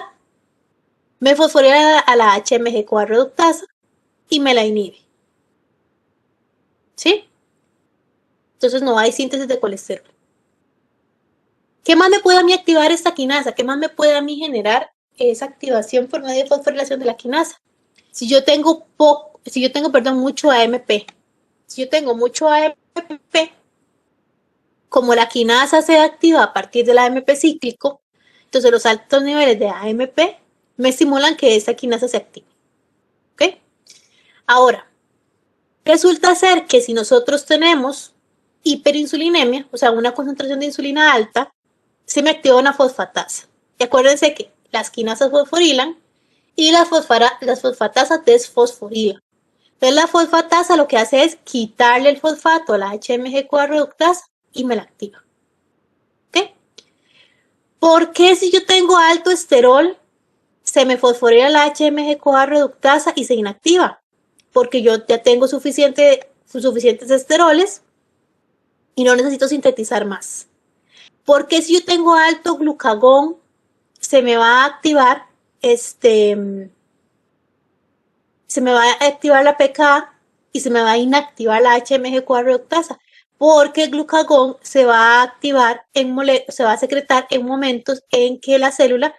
Me fosforila a la HMG-CoA reductasa y me la inhibe. ¿Sí? Entonces no hay síntesis de colesterol. ¿Qué más me puede a mí activar esta quinasa? ¿Qué más me puede a mí generar esa activación por medio de fosforilación de la quinasa? Si yo tengo mucho AMP, si yo tengo mucho AMP, como la quinasa se activa a partir del AMP cíclico, entonces los altos niveles de AMP me estimulan que esta quinasa se active. ¿Ok? Ahora, resulta ser que si nosotros tenemos hiperinsulinemia, o sea, una concentración de insulina alta, se me activa una fosfatasa. Y acuérdense que las quinasas fosforilan y las fosfatasas desfosforilan. Entonces la fosfatasa lo que hace es quitarle el fosfato a la HMG-CoA reductasa y me la activa. ¿Ok? ¿Por qué si yo tengo alto esterol se me fosforila la HMG-CoA reductasa y se inactiva? Porque yo ya tengo suficientes esteroles y no necesito sintetizar más. ¿Por qué si yo tengo alto glucagón se me va a activar se me va a activar la pKa y se me va a inactivar la HMG-CoA reductasa? Porque el glucagón se va a activar se va a secretar en momentos en que la célula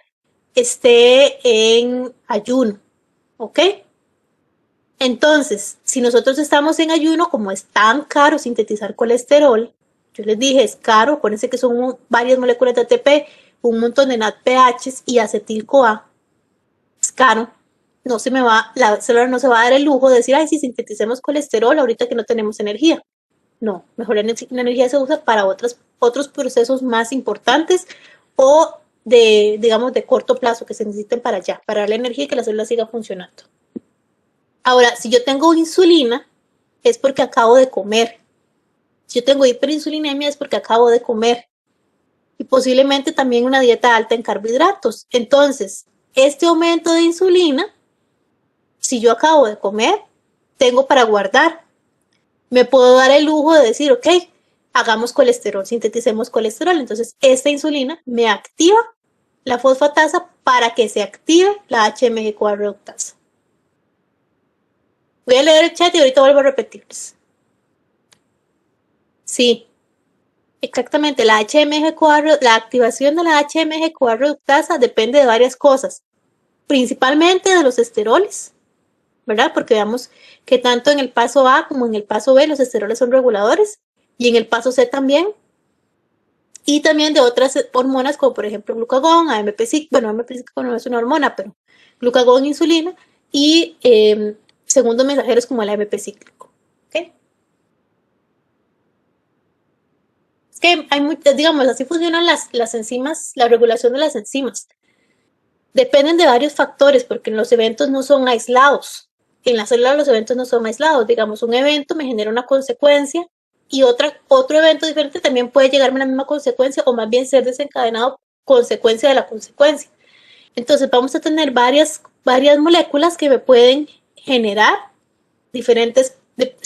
esté en ayuno. ¿Ok? Entonces, si nosotros estamos en ayuno, como es tan caro sintetizar colesterol, yo les dije, es caro, acuérdense que son varias moléculas de ATP, un montón de NADPH y acetil-CoA, es caro. La célula no se va a dar el lujo de decir, ay, si sinteticemos colesterol ahorita que no tenemos energía. No, mejor la energía se usa para otros procesos más importantes o digamos, de corto plazo que se necesiten para allá, para darle energía y que la célula siga funcionando. Ahora, si yo tengo insulina, es porque acabo de comer. Si yo tengo hiperinsulinemia, es porque acabo de comer. Y posiblemente también una dieta alta en carbohidratos. Entonces, este aumento de insulina, si yo acabo de comer, tengo para guardar. Me puedo dar el lujo de decir, ok, hagamos colesterol, sinteticemos colesterol. Entonces, esta insulina me activa la fosfatasa para que se active la HMG-CoA reductasa. Voy a leer el chat y ahorita vuelvo a repetirles. Sí, exactamente. La activación de la HMG-CoA reductasa depende de varias cosas, principalmente de los esteroles, ¿verdad? Porque veamos que tanto en el paso A como en el paso B los esteroles son reguladores y en el paso C también. Y también de otras hormonas como por ejemplo glucagón, AMP cíclico, bueno, AMP cíclico no es una hormona, pero glucagón, insulina y segundos mensajeros como el AMP cíclico. ¿Okay? Es que hay muchas, digamos, así funcionan las enzimas, la regulación de las enzimas. Dependen de varios factores porque los eventos no son aislados. En la célula los eventos no son aislados. Digamos, un evento me genera una consecuencia y otro evento diferente también puede llegarme a la misma consecuencia o más bien ser desencadenado consecuencia de la consecuencia. Entonces vamos a tener varias moléculas que me pueden generar diferentes,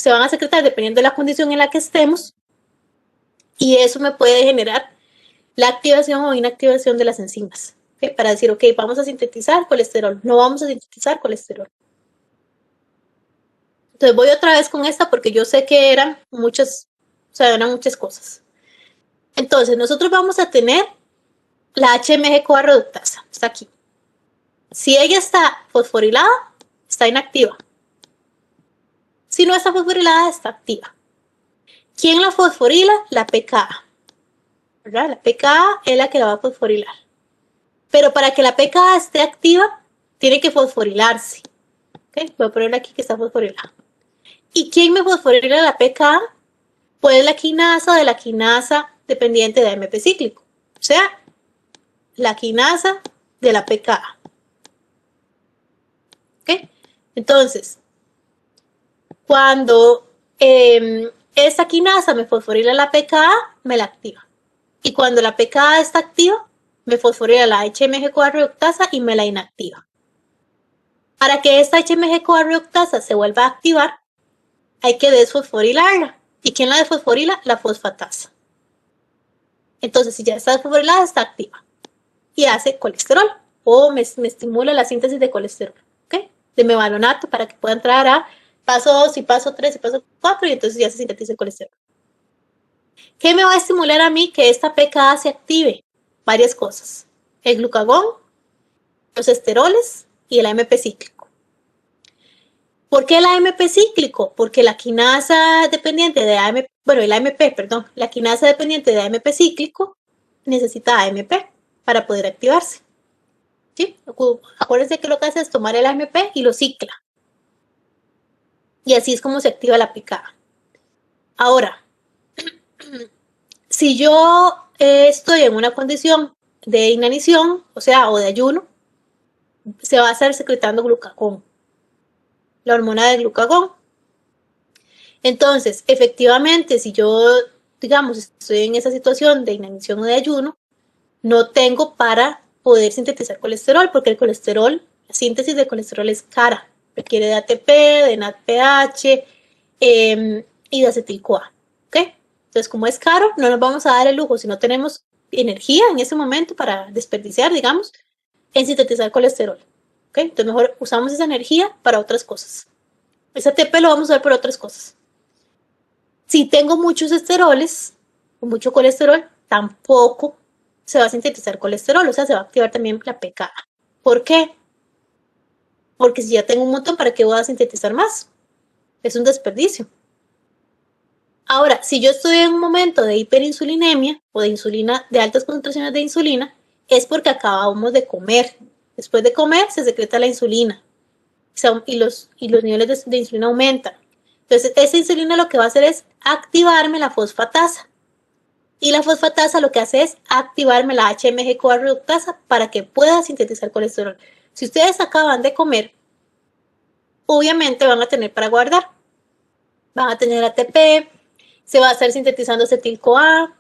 se van a secretar dependiendo de la condición en la que estemos, y eso me puede generar la activación o inactivación de las enzimas. ¿Okay? Para decir, ok, vamos a sintetizar colesterol, no vamos a sintetizar colesterol. Entonces voy otra vez con esta porque yo sé que eran muchas, o sea, eran muchas cosas. Entonces nosotros vamos a tener la HMG-CoA reductasa, está aquí. Si ella está fosforilada, está inactiva. Si no está fosforilada, está activa. ¿Quién la fosforila? La pKa. ¿Verdad? La pKa es la que la va a fosforilar. Pero para que la pKa esté activa, tiene que fosforilarse. ¿Okay? Voy a poner aquí que está fosforilada. ¿Y quién me fosforila la pKa? Pues la quinasa de la quinasa dependiente de AMP cíclico. O sea, la quinasa de la pKa. ¿Okay? Entonces, cuando esta quinasa me fosforila la pKa, me la activa. Y cuando la pKa está activa, me fosforila la HMG-CoA reductasa y me la inactiva. Para que esta HMG-CoA reductasa se vuelva a activar, hay que desfosforilarla. ¿Y quién la desfosforila? La fosfatasa. Entonces, si ya está desfosforilada, está activa. Y hace colesterol. O me estimula la síntesis de colesterol. ¿Okay? De mevalonate para que pueda entrar a paso 2 y paso 3 y paso 4 y entonces ya se sintetiza el colesterol. ¿Qué me va a estimular a mí que esta pKa se active? Varias cosas. El glucagón, los esteroles y el AMP cíclico. ¿Por qué el AMP cíclico? Porque la quinasa dependiente de AMP, bueno, el AMP, perdón, la quinasa dependiente de AMP cíclico necesita AMP para poder activarse. ¿Sí? Acuérdense que lo que hace es tomar el AMP y lo cicla. Y así es como se activa la pKa. Ahora, si yo estoy en una condición de inanición, o sea, o de ayuno, se va a estar secretando glucagón, la hormona del glucagón. Entonces, efectivamente, si yo, digamos, estoy en esa situación de inanición o de ayuno, no tengo para poder sintetizar colesterol, porque el colesterol, la síntesis de colesterol es cara, requiere de ATP, de NADPH y de acetil-CoA. ¿Okay? Entonces, como es caro, no nos vamos a dar el lujo si no tenemos energía en ese momento para desperdiciar, digamos, en sintetizar colesterol. ¿Okay? Entonces, mejor usamos esa energía para otras cosas. Ese ATP lo vamos a usar para otras cosas. Si tengo muchos esteroles o mucho colesterol, tampoco se va a sintetizar colesterol, o sea, se va a activar también la pKa. ¿Por qué? Porque si ya tengo un montón, ¿para qué voy a sintetizar más? Es un desperdicio. Ahora, si yo estoy en un momento de hiperinsulinemia o de insulina, de altas concentraciones de insulina, es porque acabamos de comer. Después de comer se secreta la insulina y los niveles de insulina aumentan. Entonces, esa insulina lo que va a hacer es activarme la fosfatasa. Y la fosfatasa lo que hace es activarme la HMG-CoA reductasa para que pueda sintetizar colesterol. Si ustedes acaban de comer, obviamente van a tener para guardar. Van a tener ATP, se va a estar sintetizando acetil-CoA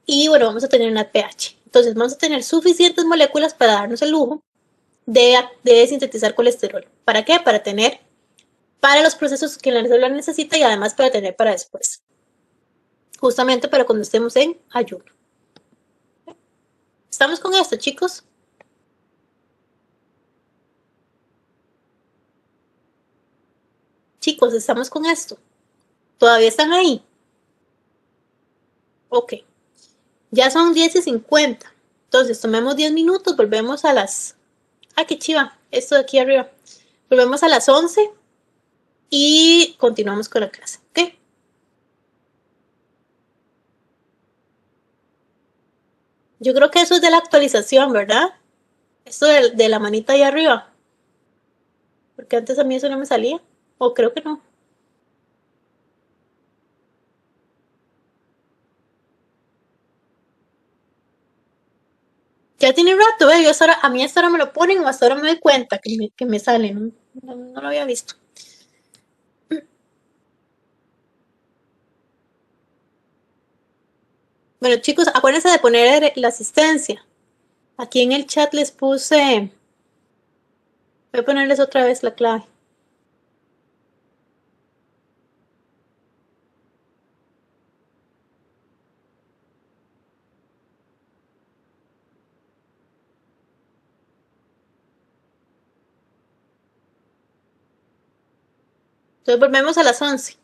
y bueno, vamos a tener una pH. Entonces vamos a tener suficientes moléculas para darnos el lujo de sintetizar colesterol. ¿Para qué? Para tener para los procesos que la célula necesita y además para tener para después. Justamente para cuando estemos en ayuno. ¿Estamos con esto, chicos? Chicos, estamos con esto. ¿Todavía están ahí? Ok. Ya son 10:50. Entonces, tomemos 10 minutos, volvemos a las... ¡Ah, qué chiva! Esto de aquí arriba. Volvemos a las 11 y continuamos con la clase, ¿ok? Yo creo que eso es de la actualización, ¿verdad? Esto de la manita ahí arriba. Porque antes a mí eso no me salía. O creo que no. Ya tiene rato, ¿eh? Yo hasta ahora, a mí hasta ahora me lo ponen o hasta ahora me doy cuenta que me sale. No, no lo había visto. Bueno, chicos, acuérdense de poner la asistencia. Aquí en el chat les puse. Voy a ponerles otra vez la clave. Entonces volvemos a las 11.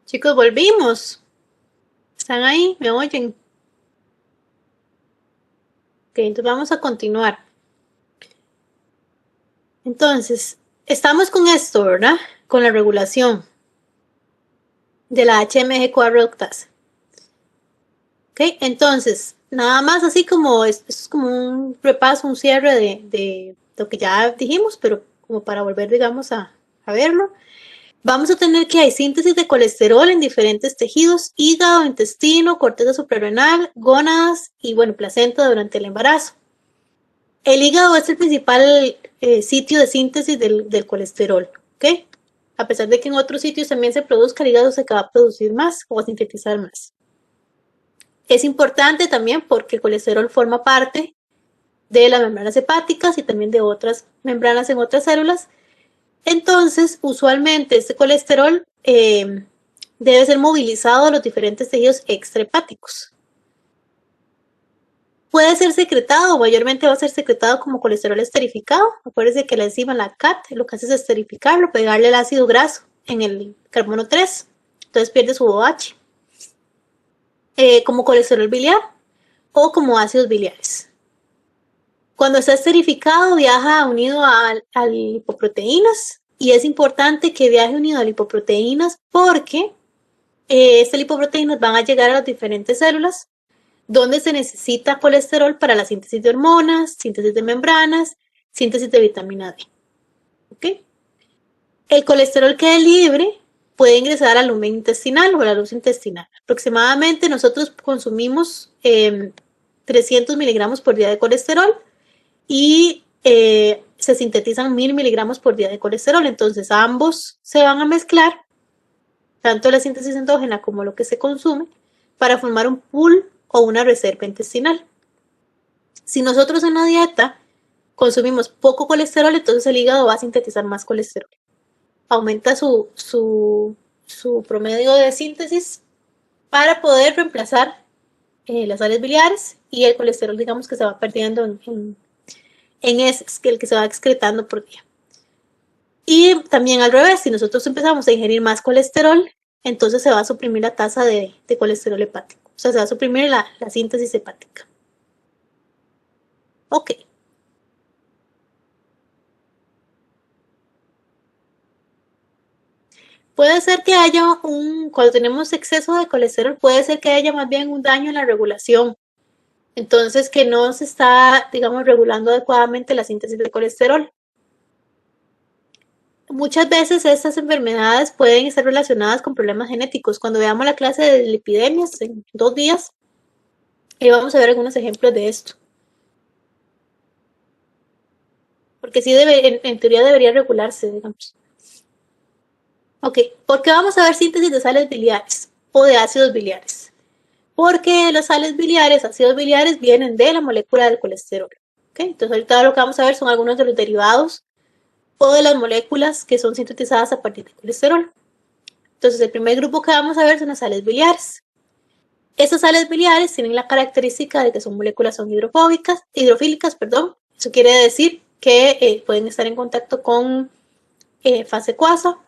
Chicos, volvimos. ¿Están ahí? ¿Me oyen? Ok, entonces vamos a continuar. Entonces, estamos con esto, ¿verdad? Con la regulación de la HMG4 reductasa. Ok, entonces, nada más así como es como un repaso, un cierre de lo que ya dijimos, pero como para volver, digamos, a verlo. Vamos a tener que hay síntesis de colesterol en diferentes tejidos, hígado, intestino, corteza suprarrenal, gónadas y, bueno, placenta durante el embarazo. El hígado es el principal sitio de síntesis del colesterol, ¿ok? A pesar de que en otros sitios también se produzca, el hígado se acaba a producir más o a sintetizar más. Es importante también porque el colesterol forma parte de las membranas hepáticas y también de otras membranas en otras células. Entonces, usualmente este colesterol debe ser movilizado a los diferentes tejidos extrahepáticos. Puede ser secretado, o mayormente va a ser secretado como colesterol esterificado. Acuérdense que la enzima, la CAT, lo que hace es esterificarlo, pegarle el ácido graso en el carbono 3. Entonces pierde su OH. Como colesterol biliar o como ácidos biliares. Cuando está esterificado, viaja unido a lipoproteínas y es importante que viaje unido a lipoproteínas porque estas lipoproteínas van a llegar a las diferentes células donde se necesita colesterol para la síntesis de hormonas, síntesis de membranas, síntesis de vitamina D. ¿Okay? El colesterol que es libre puede ingresar al lumen intestinal o a la luz intestinal. Aproximadamente nosotros consumimos 300 miligramos por día de colesterol y se sintetizan 1000 miligramos por día de colesterol. Entonces ambos se van a mezclar, tanto la síntesis endógena como lo que se consume, para formar un pool o una reserva intestinal. Si nosotros en la dieta consumimos poco colesterol, entonces el hígado va a sintetizar más colesterol. Aumenta su promedio de síntesis para poder reemplazar las sales biliares y el colesterol, digamos, que se va perdiendo en heces, que el que se va excretando por día. Y también al revés, si nosotros empezamos a ingerir más colesterol, entonces se va a suprimir la tasa de colesterol hepático. O sea, se va a suprimir la síntesis hepática. Ok. Puede ser que haya cuando tenemos exceso de colesterol, puede ser que haya más bien un daño en la regulación. Entonces, que no se está, digamos, regulando adecuadamente la síntesis de colesterol. Muchas veces estas enfermedades pueden estar relacionadas con problemas genéticos. Cuando veamos la clase de lipidemias en 2 días, vamos a ver algunos ejemplos de esto. Porque sí, en teoría debería regularse, digamos. Ok, ¿por qué vamos a ver síntesis de sales biliares o de ácidos biliares? Porque las sales biliares, ácidos biliares, vienen de la molécula del colesterol. ¿Okay? Entonces, ahorita lo que vamos a ver son algunos de los derivados o de las moléculas que son sintetizadas a partir del colesterol. Entonces, el primer grupo que vamos a ver son las sales biliares. Estas sales biliares tienen la característica de que son moléculas son hidrofílicas, perdón. Eso quiere decir que pueden estar en contacto con fase acuosa.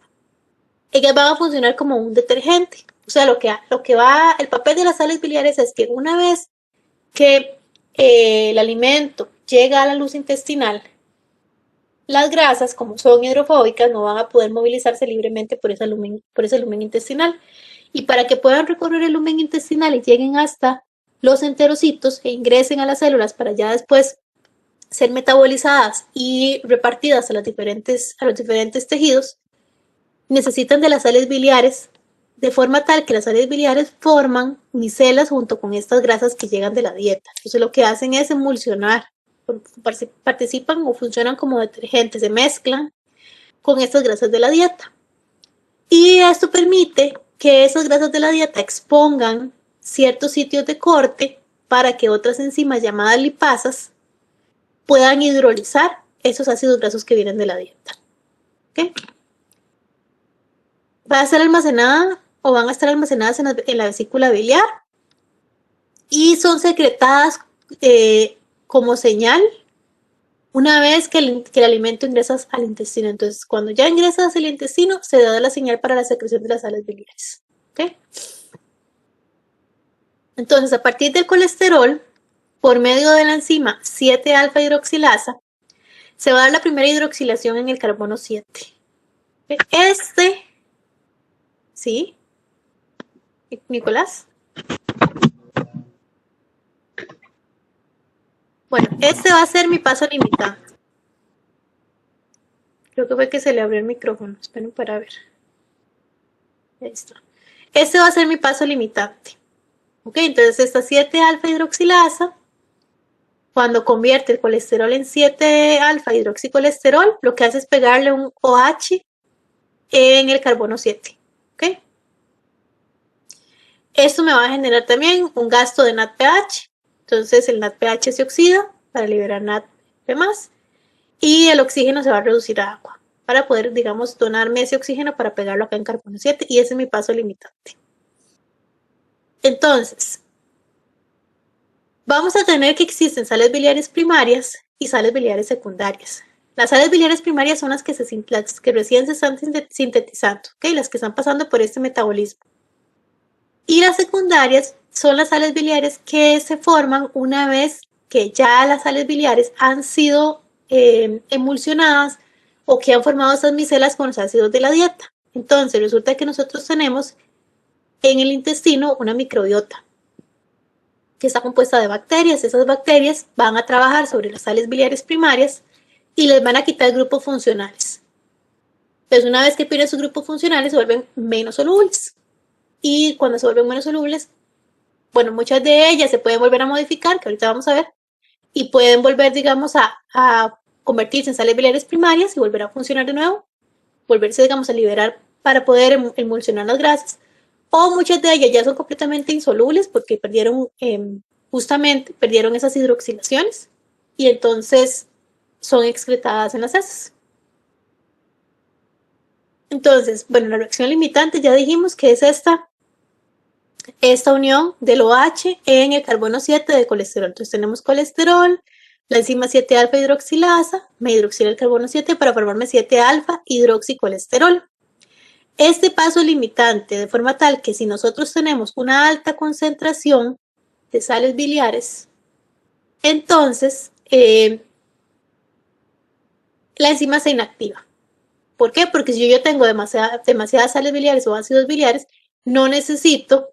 Ellas van a funcionar como un detergente. O sea, el papel de las sales biliares es que una vez que el alimento llega a la luz intestinal, las grasas, como son hidrofóbicas, no van a poder movilizarse libremente por ese lumen intestinal. Y para que puedan recorrer el lumen intestinal y lleguen hasta los enterocitos e ingresen a las células para ya después ser metabolizadas y repartidas a los diferentes tejidos, necesitan de las sales biliares, de forma tal que las sales biliares forman micelas junto con estas grasas que llegan de la dieta. Entonces lo que hacen es emulsionar, participan o funcionan como detergentes, se mezclan con estas grasas de la dieta. Y esto permite que esas grasas de la dieta expongan ciertos sitios de corte para que otras enzimas llamadas lipasas puedan hidrolizar esos ácidos grasos que vienen de la dieta. ¿Okay? Va a ser almacenada o van a estar almacenadas en la vesícula biliar y son secretadas como señal una vez que el alimento ingresa al intestino. Entonces, cuando ya ingresas al intestino, se da la señal para la secreción de las sales biliares. ¿ok? Entonces, a partir del colesterol, por medio de la enzima 7-alfa hidroxilasa, se va a dar la primera hidroxilación en el carbono 7. ¿Sí? Nicolás. Bueno, este va a ser mi paso limitante. Creo que fue que se le abrió el micrófono. Esperen para ver. Ahí está. Este va a ser mi paso limitante. Ok, entonces esta 7-alfa hidroxilasa, cuando convierte el colesterol en 7-alfa hidroxicolesterol, lo que hace es pegarle un OH en el carbono 7. ¿Ok? Esto me va a generar también un gasto de NADPH. Entonces el NADPH se oxida para liberar NADP+, y el oxígeno se va a reducir a agua para poder, digamos, donarme ese oxígeno para pegarlo acá en carbono 7, y ese es mi paso limitante. Entonces, vamos a tener que existen sales biliares primarias y sales biliares secundarias. Las sales biliares primarias son las que recién se están sintetizando, ¿okay? Las que están pasando por este metabolismo. Y las secundarias son las sales biliares que se forman una vez que ya las sales biliares han sido emulsionadas o que han formado esas micelas con los ácidos de la dieta. Entonces resulta que nosotros tenemos en el intestino una microbiota que está compuesta de bacterias. Esas bacterias van a trabajar sobre las sales biliares primarias y les van a quitar grupos funcionales. Entonces, una vez que pierden sus grupos funcionales, se vuelven menos solubles. Y cuando se vuelven menos solubles, bueno, muchas de ellas se pueden volver a modificar, que ahorita vamos a ver, y pueden volver, digamos, a convertirse en sales biliares primarias y volver a funcionar de nuevo, volverse, digamos, a liberar para poder emulsionar las grasas. O muchas de ellas ya son completamente insolubles porque justamente perdieron esas hidroxilaciones y entonces son excretadas en las heces. Entonces, bueno, la reacción limitante ya dijimos que es esta unión del OH en el carbono 7 de colesterol. Entonces tenemos colesterol, la enzima 7-alfa hidroxilasa, me hidroxila el carbono 7 para formarme 7-alfa hidroxicolesterol. Este paso limitante, de forma tal que si nosotros tenemos una alta concentración de sales biliares, entonces la enzima se inactiva. ¿Por qué? Porque si yo tengo demasiadas sales biliares o ácidos biliares, no necesito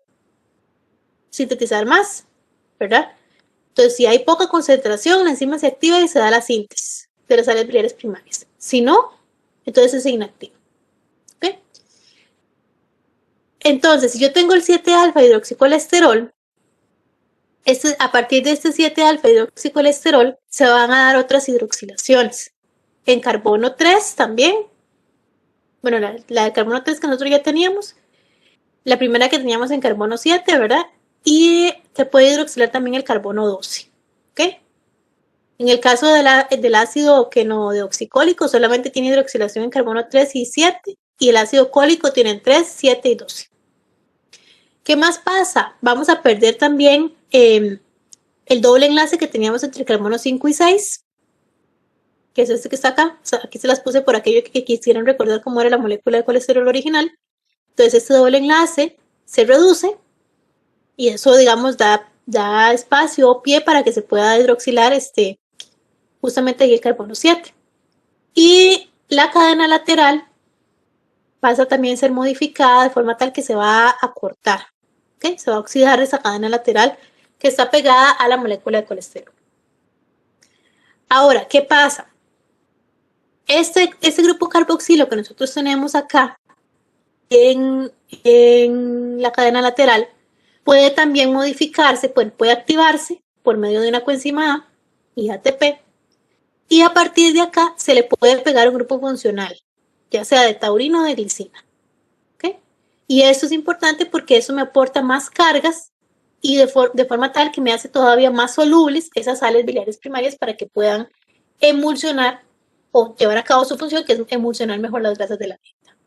sintetizar más, ¿verdad? Entonces, si hay poca concentración, la enzima se activa y se da la síntesis de las sales biliares primarias. Si no, entonces se inactiva. ¿Okay? Entonces, si yo tengo el 7-alfa hidroxicolesterol, a partir de este 7-alfa hidroxicolesterol se van a dar otras hidroxilaciones. En carbono 3 también. Bueno, la de carbono 3 que nosotros ya teníamos. La primera que teníamos en carbono 7, ¿verdad? Y se puede hidroxilar también el carbono 12. ¿Ok? En el caso del ácido quenodeoxicólico solamente tiene hidroxilación en carbono 3 y 7. Y el ácido cólico tiene 3, 7 y 12. ¿Qué más pasa? Vamos a perder también el doble enlace que teníamos entre carbono 5 y 6, que es este que está acá. O sea, aquí se las puse por aquello que quisieran recordar cómo era la molécula de colesterol original. Entonces este doble enlace se reduce y eso, digamos, da espacio o pie para que se pueda hidroxilar justamente ahí el carbono 7. Y la cadena lateral pasa también a ser modificada de forma tal que se va a cortar. ¿Okay? Se va a oxidar esa cadena lateral que está pegada a la molécula de colesterol. Ahora, ¿qué pasa? Este grupo carboxilo que nosotros tenemos acá en la cadena lateral puede también modificarse, puede activarse por medio de una coenzima A y ATP, y a partir de acá se le puede pegar un grupo funcional, ya sea de taurino o de glicina. ¿Okay? Y esto es importante porque eso me aporta más cargas y de forma tal que me hace todavía más solubles esas sales biliares primarias para que puedan emulsionar o llevar a cabo su función, que es emulsionar mejor las grasas de la dieta.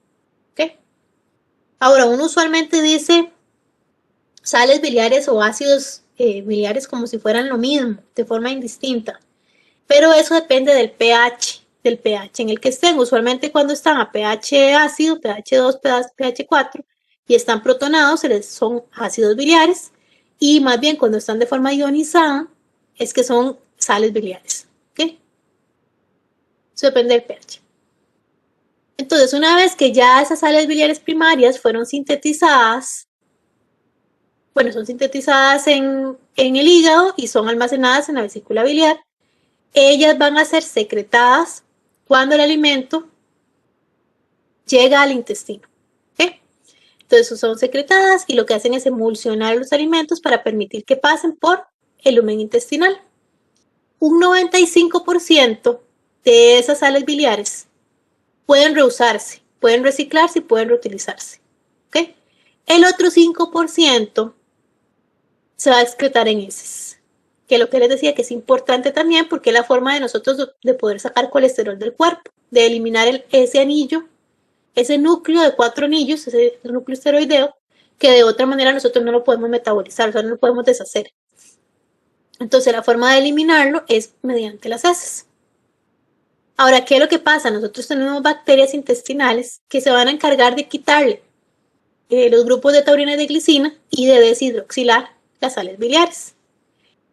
¿Okay? Ahora, uno usualmente dice sales biliares o ácidos biliares como si fueran lo mismo, de forma indistinta. Pero eso depende del pH en el que estén. Usualmente cuando están a pH ácido, pH 2, pH 4, y están protonados, son ácidos biliares, y más bien cuando están de forma ionizada, es que son sales biliares. ¿Okay? Eso depende del pH. Entonces, una vez que ya esas sales biliares primarias fueron sintetizadas, bueno, son sintetizadas en el hígado y son almacenadas en la vesícula biliar, ellas van a ser secretadas cuando el alimento llega al intestino. ¿Okay? Entonces son secretadas y lo que hacen es emulsionar los alimentos para permitir que pasen por el lumen intestinal. Un 95% de esas sales biliares pueden reusarse, pueden reciclarse y pueden reutilizarse. ¿Okay? El otro 5% se va a excretar en heces, que lo que les decía que es importante también porque es la forma de nosotros de poder sacar colesterol del cuerpo, de eliminar ese anillo, ese núcleo de 4 anillos, ese núcleo esteroideo, que de otra manera nosotros no lo podemos metabolizar, o sea, no lo podemos deshacer. Entonces la forma de eliminarlo es mediante las heces. Ahora, ¿qué es lo que pasa? Nosotros tenemos bacterias intestinales que se van a encargar de quitarle los grupos de taurina y de glicina y de deshidroxilar las sales biliares.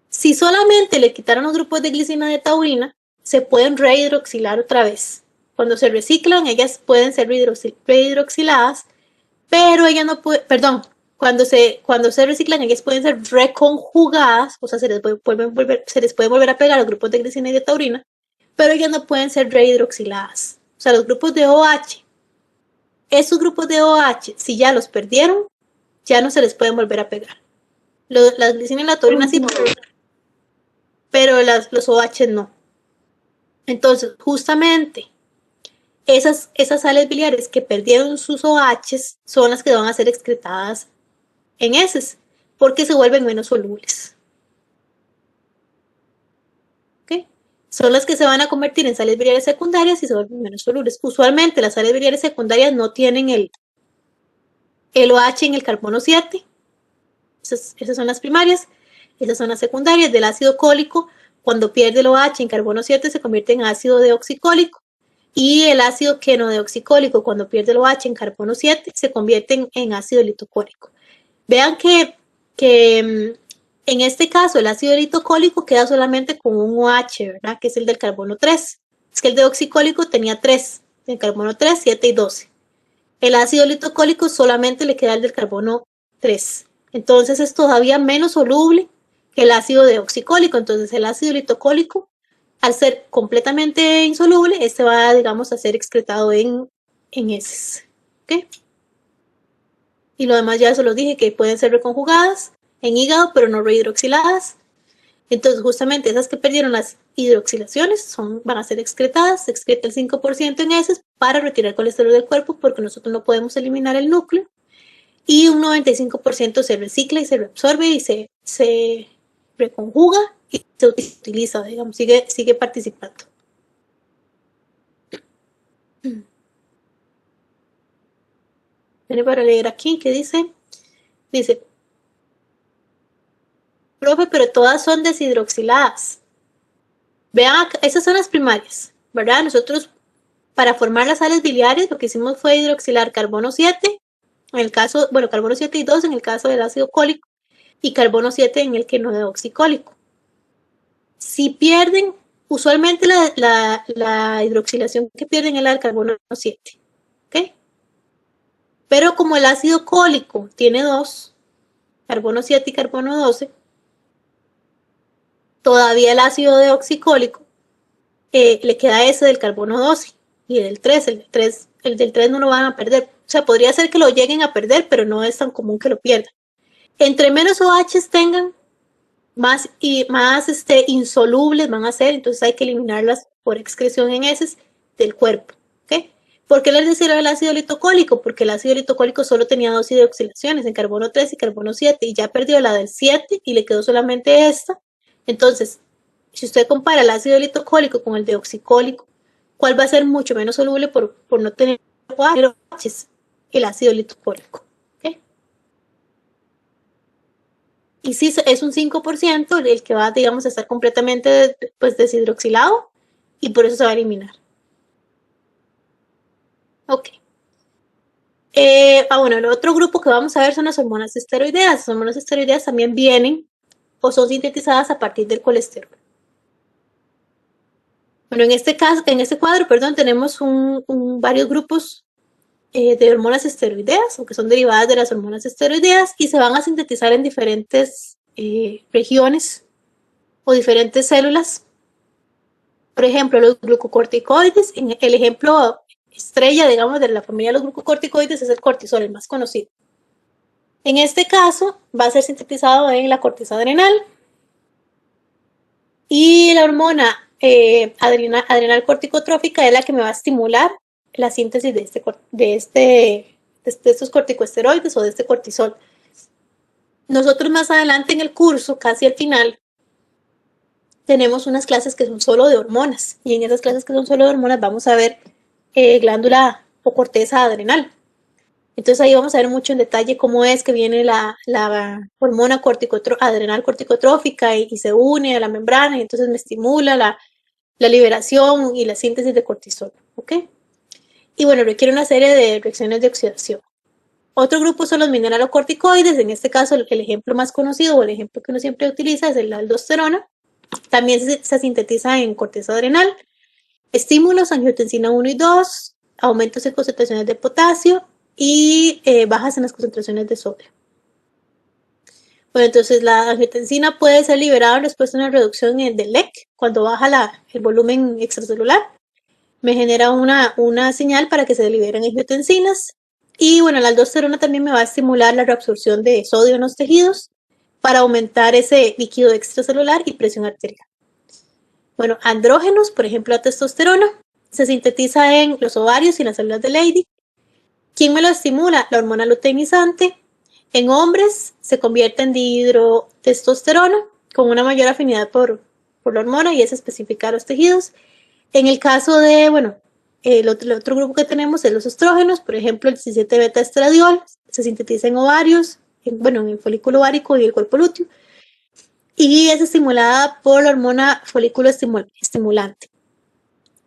Si solamente le quitaron los grupos de glicina y de taurina, se pueden rehidroxilar otra vez. Cuando se reciclan, ellas pueden ser rehidroxiladas, pero ellas no pueden, perdón, cuando se reciclan, ellas pueden ser reconjugadas, o sea, se les puede volver a pegar los grupos de glicina y de taurina, pero ellas no pueden ser rehidroxiladas. O sea, los grupos de OH, esos grupos de OH, si ya los perdieron, ya no se les pueden volver a pegar. Las glicina y la taurina sí, pero los OH no. Entonces, justamente, esas sales biliares que perdieron sus OH son las que van a ser excretadas en heces, porque se vuelven menos solubles. ¿Okay? Son las que se van a convertir en sales biliares secundarias y se vuelven menos solubles. Usualmente las sales biliares secundarias no tienen el OH en el carbono 7. Esas son las primarias. Esas son las secundarias del ácido cólico. Cuando pierde el OH en carbono 7 se convierte en ácido deoxicólico. Y el ácido quenodeoxicólico, cuando pierde el OH en carbono 7, se convierte en ácido litocólico. Vean que en este caso el ácido litocólico queda solamente con un OH, ¿verdad? Que es el del carbono 3. Es que el deoxicólico tenía 3, el carbono 3, 7 y 12. El ácido litocólico solamente le queda el del carbono 3. Entonces es todavía menos soluble que el ácido deoxicólico. Entonces el ácido litocólico, al ser completamente insoluble, este va, digamos, a ser excretado en heces. ¿Okay? Y lo demás ya se los dije, que pueden ser reconjugadas en hígado, pero no rehidroxiladas. Entonces, justamente esas que perdieron las hidroxilaciones van a ser excretadas. Se excreta el 5% en heces para retirar colesterol del cuerpo, porque nosotros no podemos eliminar el núcleo. Y un 95% se recicla y se reabsorbe y se reconjuga y se utiliza, digamos, sigue participando. Viene para leer aquí, ¿qué dice? Dice, profe, pero todas son deshidroxiladas. Vean, esas son las primarias, ¿verdad? Nosotros, para formar las sales biliares, lo que hicimos fue hidroxilar carbono 7, en el caso, bueno, carbono 7 y 2 en el caso del ácido cólico, y carbono 7 en el quenodeoxicólico. Si pierden, usualmente la hidroxilación que pierden es la del carbono 7, ¿ok? Pero como el ácido cólico tiene 2, carbono 7 y carbono 12, todavía el ácido deoxicólico le queda ese del carbono 12 y el del 3 no lo van a perder. O sea, podría ser que lo lleguen a perder, pero no es tan común que lo pierdan. Entre menos OHs tengan, más insolubles van a ser, entonces hay que eliminarlas por excreción en heces del cuerpo. ¿Okay? ¿Por qué les decía el ácido litocólico? Porque el ácido litocólico solo tenía 2 hidroxilaciones, en carbono 3 y carbono 7, y ya perdió la del 7 y le quedó solamente esta. Entonces, si usted compara el ácido litocólico con el deoxicólico, ¿cuál va a ser mucho menos soluble por no tener OHs? El ácido litocólico. ¿Okay? Y sí, es un 5% el que va, digamos, a estar completamente pues, deshidroxilado y por eso se va a eliminar. Ok. Bueno, el otro grupo que vamos a ver son las hormonas esteroideas. Las hormonas esteroideas también vienen o son sintetizadas a partir del colesterol. Bueno, en este caso, en este cuadro, perdón, tenemos varios grupos de hormonas esteroideas o que son derivadas de las hormonas esteroideas y se van a sintetizar en diferentes regiones o diferentes células. Por ejemplo, los glucocorticoides, en el ejemplo estrella, digamos, de la familia de los glucocorticoides es el cortisol, el más conocido. En este caso, va a ser sintetizado en la corteza adrenal y la hormona adrenal corticotrófica es la que me va a estimular la síntesis de estos corticosteroides o de este cortisol. Nosotros más adelante en el curso, casi al final, tenemos unas clases que son solo de hormonas y en esas clases que son solo de hormonas vamos a ver glándula o corteza adrenal. Entonces ahí vamos a ver mucho en detalle cómo es que viene la hormona adrenal corticotrófica y se une a la membrana y entonces me estimula la liberación y la síntesis de cortisol, ¿ok? Y bueno, requiere una serie de reacciones de oxidación. Otro grupo son los mineralocorticoides, en este caso el ejemplo más conocido o el ejemplo que uno siempre utiliza es la aldosterona. También se sintetiza en corteza adrenal. Estímulos, angiotensina 1 y 2, aumentos en concentraciones de potasio y bajas en las concentraciones de sodio. Bueno, entonces la angiotensina puede ser liberada en respuesta a una reducción del LEC cuando baja el volumen extracelular. Me genera una señal para que se liberen angiotensinas. Y bueno, la aldosterona también me va a estimular la reabsorción de sodio en los tejidos para aumentar ese líquido extracelular y presión arterial. Bueno, andrógenos, por ejemplo, la testosterona, se sintetiza en los ovarios y en las células de Leydig. ¿Quién me lo estimula? La hormona luteinizante. En hombres se convierte en dihidrotestosterona con una mayor afinidad por la hormona y es específica a los tejidos. En el caso de, bueno, el otro grupo que tenemos es los estrógenos, por ejemplo, el 17 beta estradiol se sintetiza en ovarios, en el folículo ovárico y el cuerpo lúteo y es estimulada por la hormona folículo estimulante.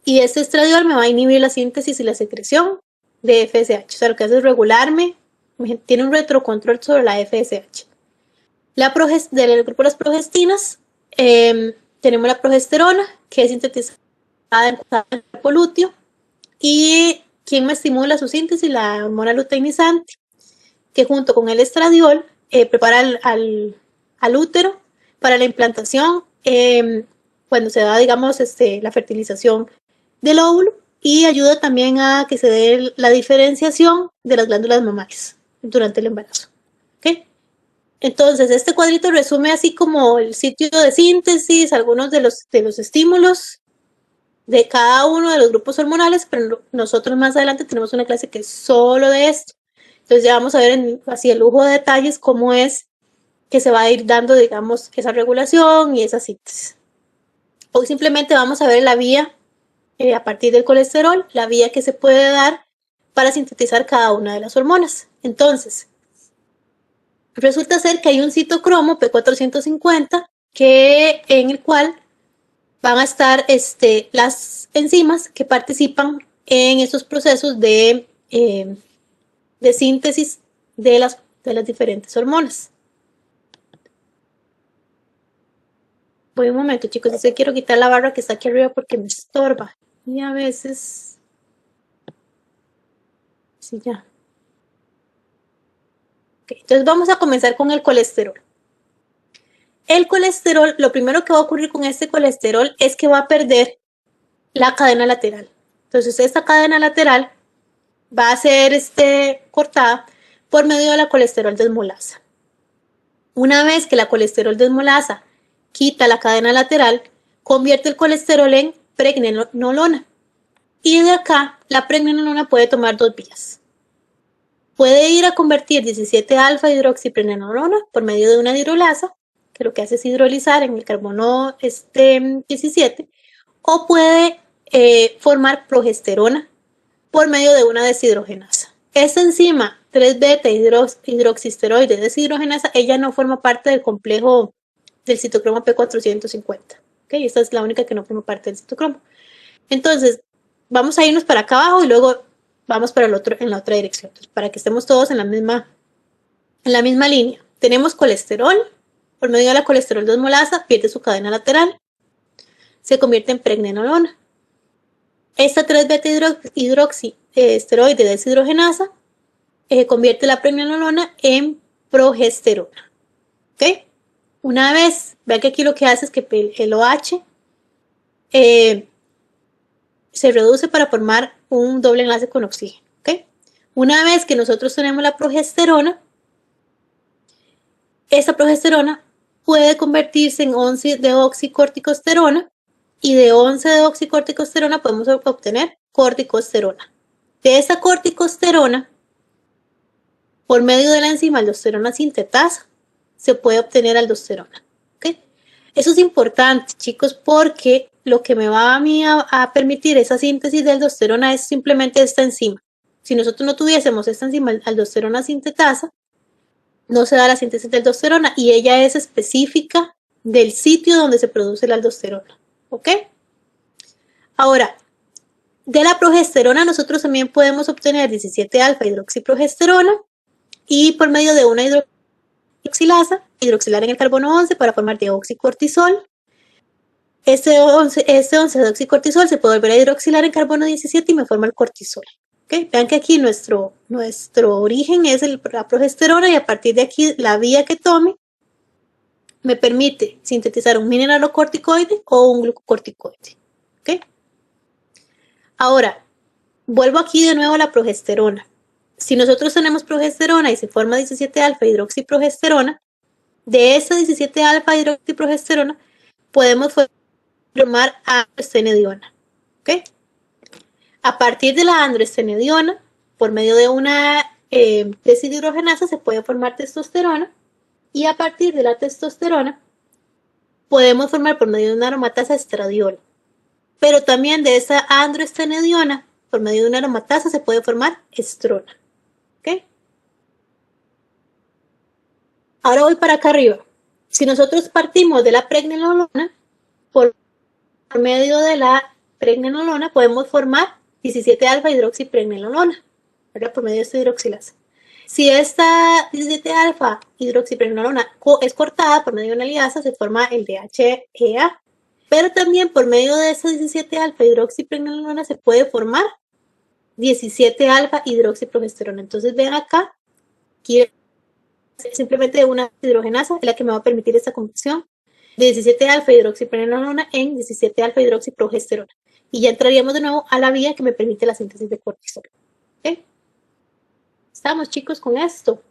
Y este estradiol me va a inhibir la síntesis y la secreción de FSH. O sea, lo que hace es regularme, tiene un retrocontrol sobre la FSH. Del grupo de las progestinas, tenemos la progesterona, que es sintetizada en el cuerpo lúteo. Y ¿quién me estimula su síntesis? La hormona luteinizante, que junto con el estradiol prepara al útero para la implantación cuando se da, digamos, la fertilización del óvulo y ayuda también a que se dé la diferenciación de las glándulas mamarias durante el embarazo. ¿Okay? Entonces, este cuadrito resume así como el sitio de síntesis, algunos de los estímulos de cada uno de los grupos hormonales, pero nosotros más adelante tenemos una clase que es solo de esto. Entonces ya vamos a ver así el lujo de detalles cómo es que se va a ir dando, digamos, esa regulación y esa síntesis. Hoy simplemente vamos a ver la vía a partir del colesterol, la vía que se puede dar para sintetizar cada una de las hormonas. Entonces, resulta ser que hay un citocromo P450 en el cual van a estar las enzimas que participan en estos procesos de síntesis de las diferentes hormonas. Voy un momento, chicos, yo quiero quitar la barra que está aquí arriba porque me estorba. Y a veces... Sí, ya. Okay, entonces vamos a comenzar con el colesterol. El colesterol, lo primero que va a ocurrir con este colesterol es que va a perder la cadena lateral. Entonces esta cadena lateral va a ser cortada por medio de la colesterol desmolasa. Una vez que la colesterol desmolasa quita la cadena lateral, convierte el colesterol en pregnenolona. Y de acá, la pregnenolona puede tomar dos vías. Puede ir a convertir 17-alfa hidroxipregnenolona por medio de una hidrolasa, que lo que hace es hidrolizar en el carbono 17, o puede formar progesterona por medio de una deshidrogenasa. Esta enzima 3-beta hidroxisteroide deshidrogenasa, ella no forma parte del complejo del citocromo P450. ¿Okay? Esta es la única que no forma parte del citocromo. Entonces, vamos a irnos para acá abajo y luego vamos para el otro, en la otra dirección. Entonces, para que estemos todos en la misma línea. Tenemos colesterol, por medio de la colesterol desmolasa, pierde su cadena lateral, se convierte en pregnenolona. Esta 3-beta-hidroxiesteroide deshidrogenasa convierte la pregnenolona en progesterona. ¿Ok? Una vez, vean que aquí lo que hace es que el OH se reduce para formar un doble enlace con oxígeno. ¿Ok? Una vez que nosotros tenemos la progesterona, esta progesterona puede convertirse en 11-deoxicorticosterona y de 11-deoxicorticosterona podemos obtener corticosterona. De esa corticosterona, por medio de la enzima aldosterona sintetasa, se puede obtener aldosterona. ¿Okay? Eso es importante, chicos, porque lo que me va a mí a permitir esa síntesis de aldosterona es simplemente esta enzima. Si nosotros no tuviésemos esta enzima aldosterona sintetasa, no se da la síntesis de aldosterona y ella es específica del sitio donde se produce la aldosterona. ¿Ok? Ahora, de la progesterona nosotros también podemos obtener 17-alfa hidroxiprogesterona y por medio de una hidroxilasa, hidroxilar en el carbono 11 para formar deoxicortisol. Este 11-deoxicortisol se puede volver a hidroxilar en carbono 17 y me forma el cortisol. ¿Okay? Vean que aquí nuestro origen es la progesterona y a partir de aquí la vía que tome me permite sintetizar un mineralocorticoide o un glucocorticoide. ¿Okay? Ahora, vuelvo aquí de nuevo a la progesterona. Si nosotros tenemos progesterona y se forma 17-alfa hidroxiprogesterona, de esa 17-alfa hidroxiprogesterona podemos formar androstenediona. ¿Okay? A partir de la androstenediona, por medio de una deshidrogenasa se puede formar testosterona y a partir de la testosterona podemos formar por medio de una aromatasa estradiol. Pero también de esa androstenediona, por medio de una aromatasa se puede formar estrona. ¿Okay? Ahora voy para acá arriba. Si nosotros partimos de la pregnenolona, por medio de la pregnenolona podemos formar 17-alfa hidroxipregnenolona, ¿verdad? Por medio de esta hidroxilasa. Si esta 17-alfa hidroxipregnenolona es cortada por medio de una liasa, se forma el DHEA. Pero también por medio de esta 17-alfa hidroxipregnenolona se puede formar 17-alfa hidroxiprogesterona. Entonces vean acá, aquí simplemente una hidrogenasa es la que me va a permitir esta conversión de 17-alfa hidroxipregnenolona en 17-alfa hidroxiprogesterona. Y ya entraríamos de nuevo a la vía que me permite la síntesis de cortisol. ¿Okay? ¿Estamos, chicos, con esto?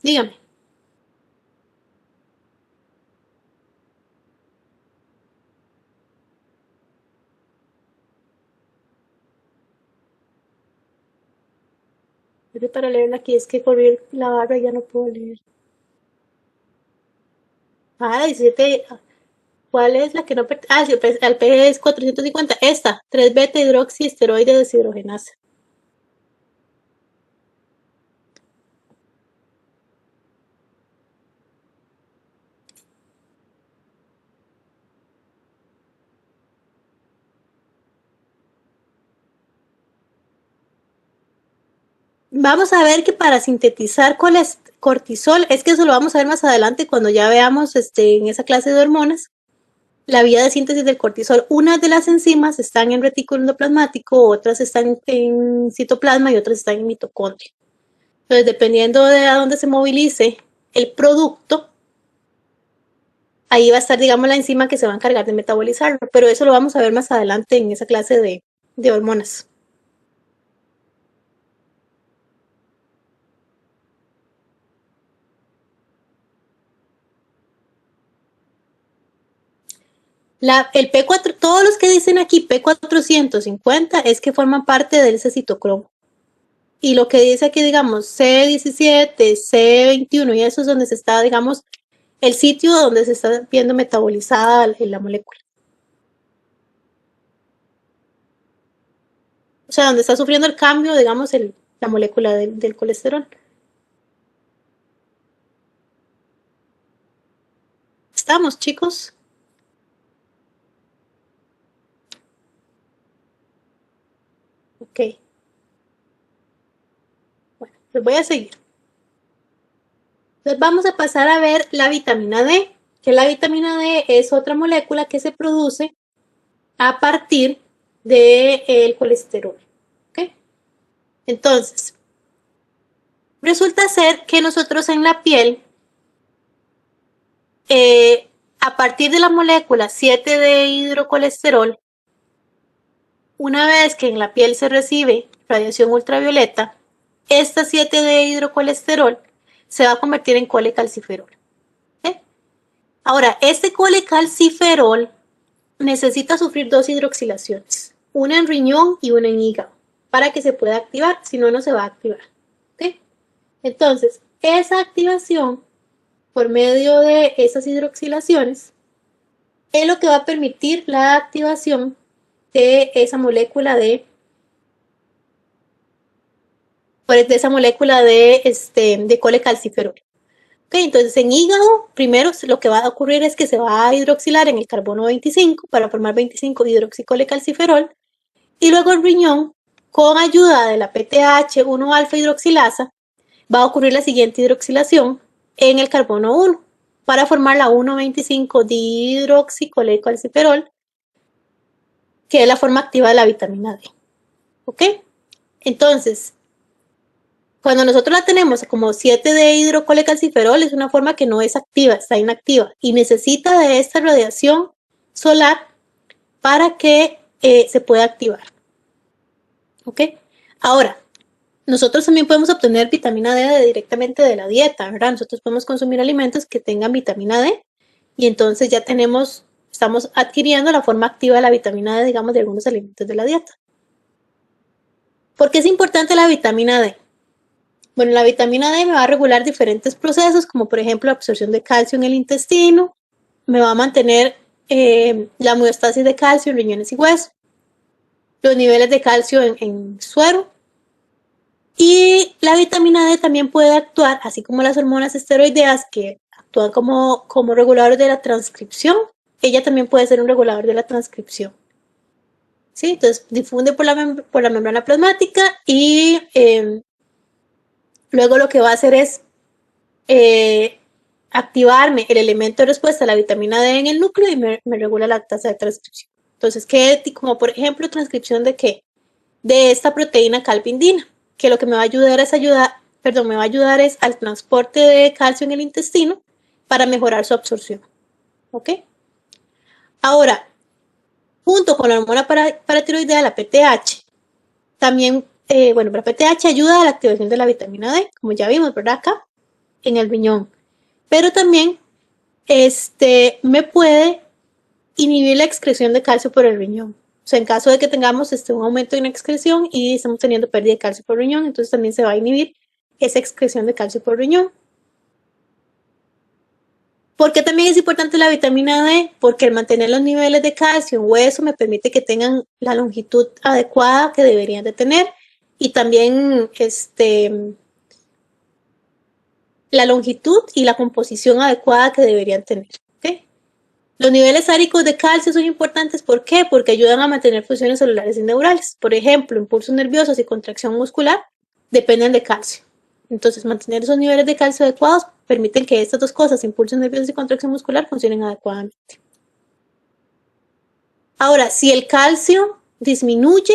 Dígame. Para leerla aquí es que corrí la barra y ya no puedo leer. Ah, 17. ¿Cuál es la que no pertenece? Ah, sí, al P es 450. Esta, 3-beta hidroxiesteroide deshidrogenasa. Vamos a ver que para sintetizar cortisol, es que eso lo vamos a ver más adelante cuando ya veamos en esa clase de hormonas, la vía de síntesis del cortisol. Unas de las enzimas están en retículo endoplasmático, otras están en citoplasma y otras están en mitocondria. Entonces, dependiendo de a dónde se movilice el producto, ahí va a estar, digamos, la enzima que se va a encargar de metabolizarlo. Pero eso lo vamos a ver más adelante en esa clase de hormonas. El P4, todos los que dicen aquí P450 es que forman parte del ese citocromo. Y lo que dice aquí, digamos, C17, C21, y eso es donde se está, digamos, el sitio donde se está viendo metabolizada la molécula. O sea, donde está sufriendo el cambio, digamos, la molécula del colesterol. ¿Estamos, chicos? Ok. Bueno, pues voy a seguir. Entonces vamos a pasar a ver la vitamina D, que la vitamina D es otra molécula que se produce a partir del colesterol. ¿Okay? Entonces, resulta ser que nosotros en la piel, a partir de la molécula 7D hidrocolesterol, una vez que en la piel se recibe radiación ultravioleta, esta 7D hidrocolesterol se va a convertir en colecalciferol. ¿Okay? Ahora, este colecalciferol necesita sufrir dos hidroxilaciones, una en riñón y una en hígado, para que se pueda activar, si no, no se va a activar. ¿Okay? Entonces, esa activación por medio de esas hidroxilaciones es lo que va a permitir la activación de esa molécula de colecalciferol. Okay, entonces en hígado, primero lo que va a ocurrir es que se va a hidroxilar en el carbono 25 para formar 25 hidroxicolecalciferol y luego el riñón, con ayuda de la PTH1 alfa hidroxilasa, va a ocurrir la siguiente hidroxilación en el carbono 1 para formar la 1,25 dihidroxicolecalciferol, que es la forma activa de la vitamina D. ¿Ok? Entonces, cuando nosotros la tenemos como 7D hidrocolecalciferol, es una forma que no es activa, está inactiva y necesita de esta radiación solar para que se pueda activar. ¿Ok? Ahora, nosotros también podemos obtener vitamina D directamente de la dieta, ¿verdad? Nosotros podemos consumir alimentos que tengan vitamina D y entonces ya estamos adquiriendo la forma activa de la vitamina D, digamos, de algunos alimentos de la dieta. ¿Por qué es importante la vitamina D? Bueno, la vitamina D me va a regular diferentes procesos, como por ejemplo la absorción de calcio en el intestino, me va a mantener la homeostasis de calcio en riñones y huesos, los niveles de calcio en suero. Y la vitamina D también puede actuar, así como las hormonas esteroideas que actúan como reguladores de la transcripción, ella también puede ser un regulador de la transcripción. ¿Sí? Entonces difunde por la membrana plasmática y luego lo que va a hacer es activarme el elemento de respuesta a la vitamina D en el núcleo y me regula la tasa de transcripción. Entonces, como por ejemplo transcripción de qué? De esta proteína calpindina, que lo que me va a ayudar es al transporte de calcio en el intestino para mejorar su absorción. ¿Ok? Ahora, junto con la hormona paratiroidea, la PTH, también, la PTH ayuda a la activación de la vitamina D, como ya vimos, ¿verdad? Acá, en el riñón. Pero también, me puede inhibir la excreción de calcio por el riñón. O sea, en caso de que tengamos un aumento en la excreción y estamos teniendo pérdida de calcio por riñón, entonces también se va a inhibir esa excreción de calcio por riñón. ¿Por qué también es importante la vitamina D? Porque el mantener los niveles de calcio en hueso me permite que tengan la longitud adecuada que deberían de tener y también la longitud y la composición adecuada que deberían tener. ¿Okay? Los niveles séricos de calcio son importantes, ¿por qué? Porque ayudan a mantener funciones celulares y neurales. Por ejemplo, impulsos nerviosos y contracción muscular dependen de calcio. Entonces, mantener esos niveles de calcio adecuados permiten que estas dos cosas, impulsos nerviosos y contracción muscular, funcionen adecuadamente. Ahora, si el calcio disminuye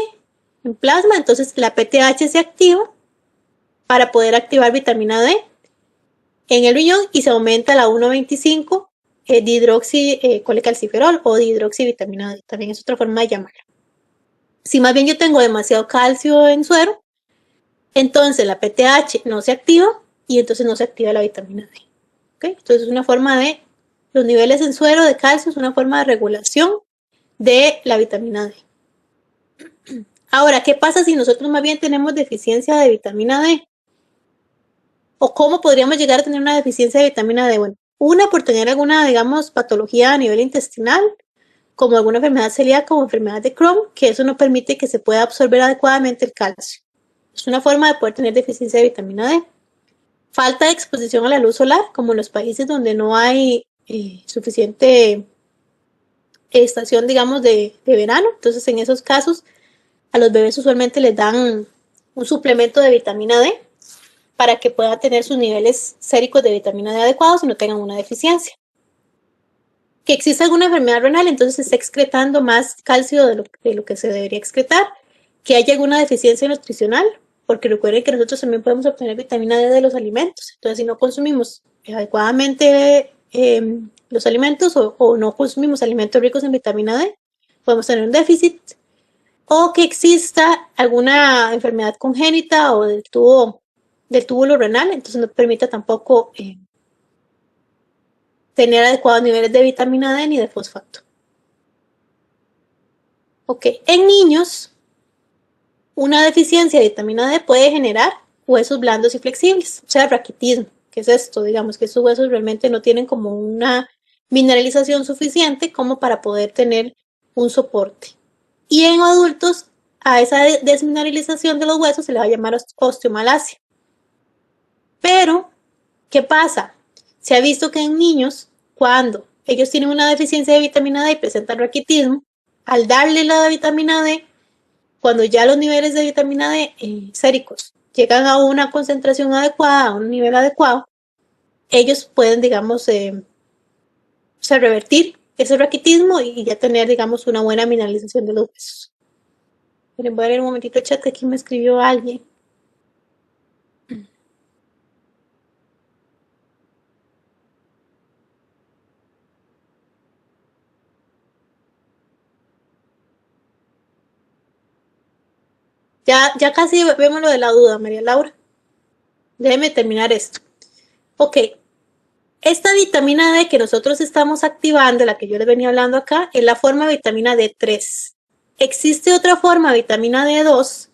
en plasma, entonces la PTH se activa para poder activar vitamina D en el riñón y se aumenta la 1,25 dihidroxicolecalciferol o dihidroxivitamina D. También es otra forma de llamarla. Si más bien yo tengo demasiado calcio en suero, entonces la PTH no se activa y entonces no se activa la vitamina D. ¿Okay? Entonces es una forma de, los niveles en suero de calcio es una forma de regulación de la vitamina D. Ahora, ¿qué pasa si nosotros más bien tenemos deficiencia de vitamina D? ¿O cómo podríamos llegar a tener una deficiencia de vitamina D? Bueno, una por tener alguna, digamos, patología a nivel intestinal, como alguna enfermedad celíaca o enfermedad de Crohn, que eso no permite que se pueda absorber adecuadamente el calcio. Es una forma de poder tener deficiencia de vitamina D. Falta de exposición a la luz solar, como en los países donde no hay suficiente estación, digamos, de verano. Entonces, en esos casos, a los bebés usualmente les dan un suplemento de vitamina D para que puedan tener sus niveles séricos de vitamina D adecuados y no tengan una deficiencia. Que existe alguna enfermedad renal, entonces se está excretando más calcio de lo que se debería excretar, que haya alguna deficiencia nutricional, porque recuerden que nosotros también podemos obtener vitamina D de los alimentos. Entonces, si no consumimos adecuadamente los alimentos o no consumimos alimentos ricos en vitamina D, podemos tener un déficit o que exista alguna enfermedad congénita o del túbulo renal, entonces no permita tampoco tener adecuados niveles de vitamina D ni de fosfato. Ok, en niños, una deficiencia de vitamina D puede generar huesos blandos y flexibles, o sea, raquitismo. ¿Qué es esto? Digamos que estos huesos realmente no tienen como una mineralización suficiente como para poder tener un soporte. Y en adultos, a esa desmineralización de los huesos se le va a llamar osteomalacia. Pero, ¿qué pasa? Se ha visto que en niños, cuando ellos tienen una deficiencia de vitamina D y presentan raquitismo, al darle la vitamina D, cuando ya los niveles de vitamina D séricos llegan a una concentración adecuada, a un nivel adecuado, ellos pueden, digamos, revertir ese raquitismo y ya tener, digamos, una buena mineralización de los huesos. Miren, voy a leer un momentito el chat que aquí me escribió alguien. Ya casi vemos lo de la duda, María Laura. Déjeme terminar esto. Ok, esta vitamina D que nosotros estamos activando, la que yo les venía hablando acá, es la forma de vitamina D3. Existe otra forma de vitamina D2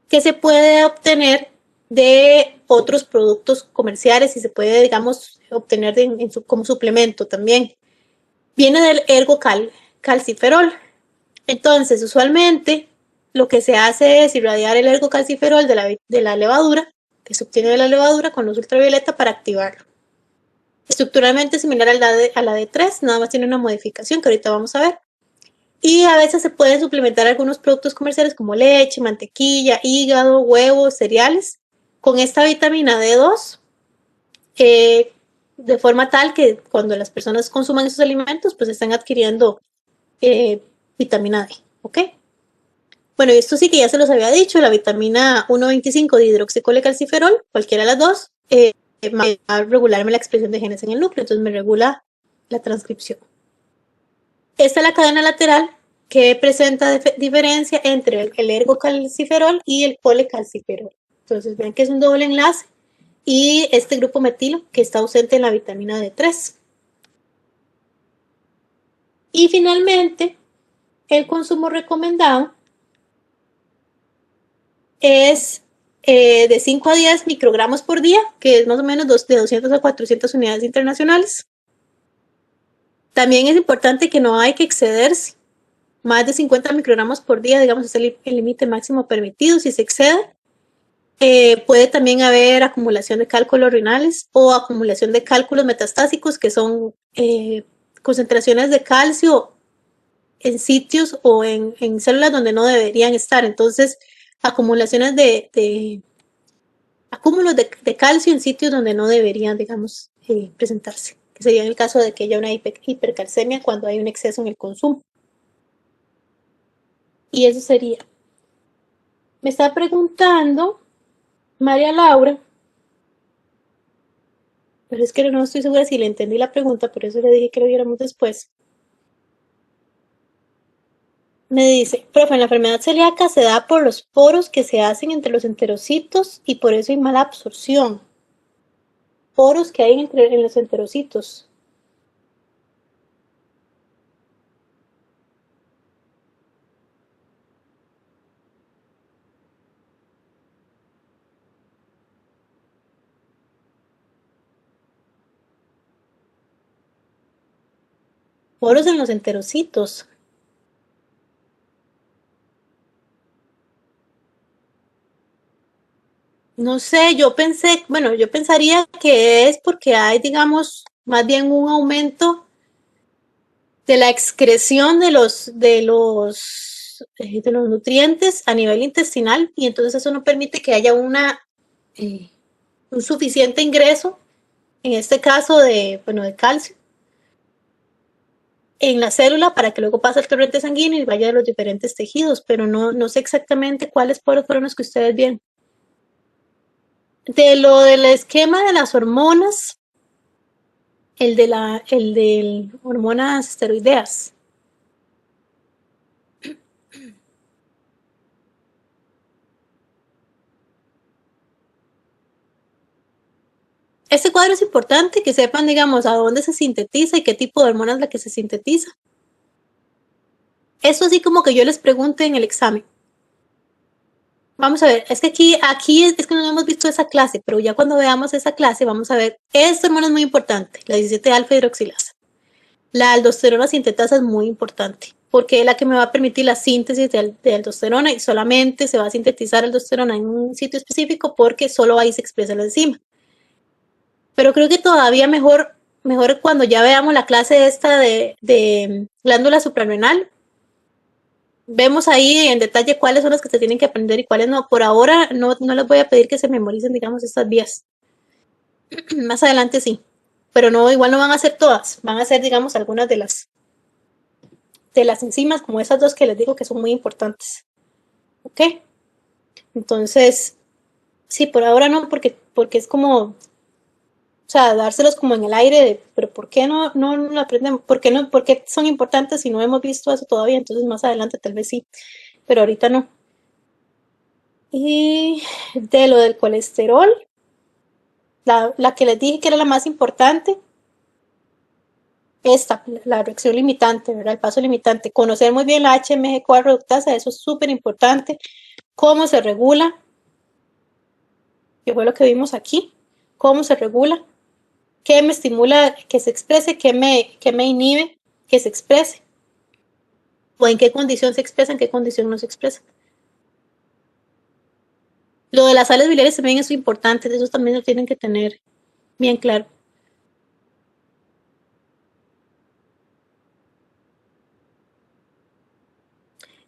que se puede obtener de otros productos comerciales y se puede, digamos, obtener como suplemento también. Viene del ergocalciferol. Entonces, usualmente lo que se hace es irradiar el ergocalciferol de la levadura, que se obtiene de la levadura con luz ultravioleta para activarlo. Estructuralmente similar a la D3, nada más tiene una modificación que ahorita vamos a ver. Y a veces se pueden suplementar algunos productos comerciales como leche, mantequilla, hígado, huevos, cereales, con esta vitamina D2, de forma tal que cuando las personas consuman esos alimentos, pues están adquiriendo vitamina D, ¿ok? Bueno, esto sí que ya se los había dicho, la vitamina 1,25 de hidroxicolecalciferol, cualquiera de las dos, va a regularme la expresión de genes en el núcleo, entonces me regula la transcripción. Esta es la cadena lateral que presenta diferencia entre el ergocalciferol y el colecalciferol. Entonces ven que es un doble enlace y este grupo metilo que está ausente en la vitamina D3. Y finalmente, el consumo recomendado es de 5 a 10 microgramos por día, que es más o menos de 200 a 400 unidades internacionales. También es importante que no hay que excederse. Más de 50 microgramos por día, digamos, es el límite máximo permitido. Si se excede, puede también haber acumulación de cálculos renales o acumulación de cálculos metastásicos, que son concentraciones de calcio en sitios o en células donde no deberían estar. Entonces, acumulaciones acúmulos de calcio en sitios donde no deberían, digamos, presentarse, que sería en el caso de que haya una hipercalcemia cuando hay un exceso en el consumo. Y eso sería. Me está preguntando María Laura, pero es que no estoy segura si le entendí la pregunta, por eso le dije que lo viéramos después. Me dice, profe, la enfermedad celíaca se da por los poros que se hacen entre los enterocitos y por eso hay mala absorción. Poros que hay en los enterocitos. Poros en los enterocitos. No sé, yo pensé, bueno, yo pensaría que es porque hay, digamos, más bien un aumento de la excreción de los nutrientes a nivel intestinal y entonces eso no permite que haya eh, un suficiente ingreso, en este caso de, bueno, de calcio, en la célula para que luego pase el torrente sanguíneo y vaya a los diferentes tejidos, pero no sé exactamente cuáles fueron los que ustedes vieron. De lo del esquema de las hormonas, el de hormonas esteroideas. Este cuadro es importante que sepan, digamos, a dónde se sintetiza y qué tipo de hormona es la que se sintetiza. Eso así como que yo les pregunte en el examen. Vamos a ver, es que aquí es que no hemos visto esa clase, pero ya cuando veamos esa clase vamos a ver, esta hormona es muy importante, la 17 alfa hidroxilasa. La aldosterona sintetasa es muy importante, porque es la que me va a permitir la síntesis de aldosterona y solamente se va a sintetizar aldosterona en un sitio específico porque solo ahí se expresa la enzima. Pero creo que todavía mejor cuando ya veamos la clase esta de glándula suprarrenal, vemos ahí en detalle cuáles son las que se tienen que aprender y cuáles no. Por ahora no les voy a pedir que se memoricen, digamos, estas vías. Más adelante sí. Pero no, igual no van a ser todas. Van a ser, digamos, algunas de las enzimas, como esas dos que les digo que son muy importantes. ¿Ok? Entonces, sí, por ahora no, porque es como, o sea, dárselos como en el aire de, pero ¿por qué no lo aprenden? ¿Por qué no? ¿Por qué son importantes si no hemos visto eso todavía? Entonces más adelante tal vez sí, pero ahorita no. Y de lo del colesterol, la que les dije que era la más importante, esta, la reacción limitante, ¿verdad? El paso limitante. Conocer muy bien la HMG-CoA reductasa, eso es súper importante. Cómo se regula, que fue lo que vimos aquí. Cómo se regula, qué me estimula que se exprese, qué me inhibe que se exprese, o en qué condición se expresa, en qué condición no se expresa. Lo de las sales biliares también es importante, eso también lo tienen que tener bien claro.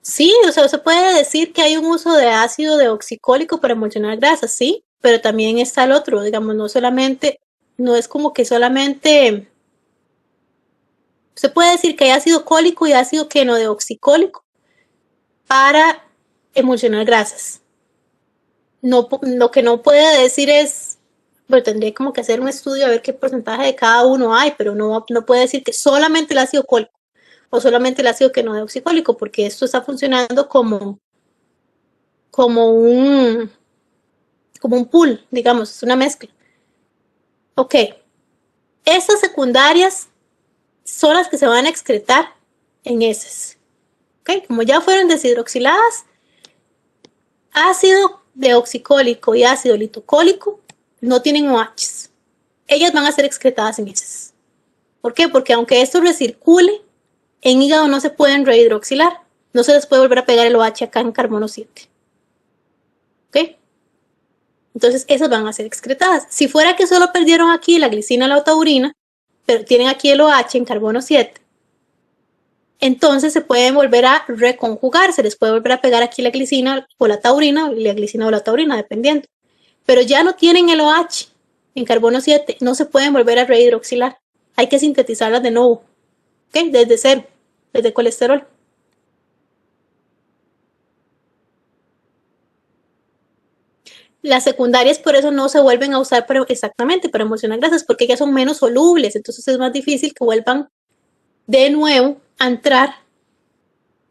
Sí, o sea, se puede decir que hay un uso de ácido deoxicólico para emulsionar grasas, sí, pero también está el otro, digamos, no es como que solamente, se puede decir que hay ácido cólico y ácido quenodeoxicólico para emulsionar grasas. No, lo que no puede decir es, bueno, tendría como que hacer un estudio a ver qué porcentaje de cada uno hay, pero no puede decir que solamente el ácido cólico o solamente el ácido quenodeoxicólico, porque esto está funcionando como un, como un pool, digamos, es una mezcla. Ok, estas secundarias son las que se van a excretar en heces. Ok, como ya fueron deshidroxiladas, ácido deoxicólico y ácido litocólico no tienen OHs. Ellas van a ser excretadas en heces. ¿Por qué? Porque aunque esto recircule, en hígado no se pueden rehidroxilar. No se les puede volver a pegar el OH acá en carbono 7. ¿Ok? Entonces esas van a ser excretadas. Si fuera que solo perdieron aquí la glicina o la taurina, pero tienen aquí el OH en carbono 7, entonces se pueden volver a reconjugar, se les puede volver a pegar aquí la glicina o la taurina, la glicina o la taurina, dependiendo. Pero ya no tienen el OH en carbono 7, no se pueden volver a rehidroxilar. Hay que sintetizarlas de nuevo, ¿ok? Desde cero, desde colesterol. Las secundarias por eso no se vuelven a usar exactamente para emulsionar grasas, porque ellas son menos solubles, entonces es más difícil que vuelvan de nuevo a entrar,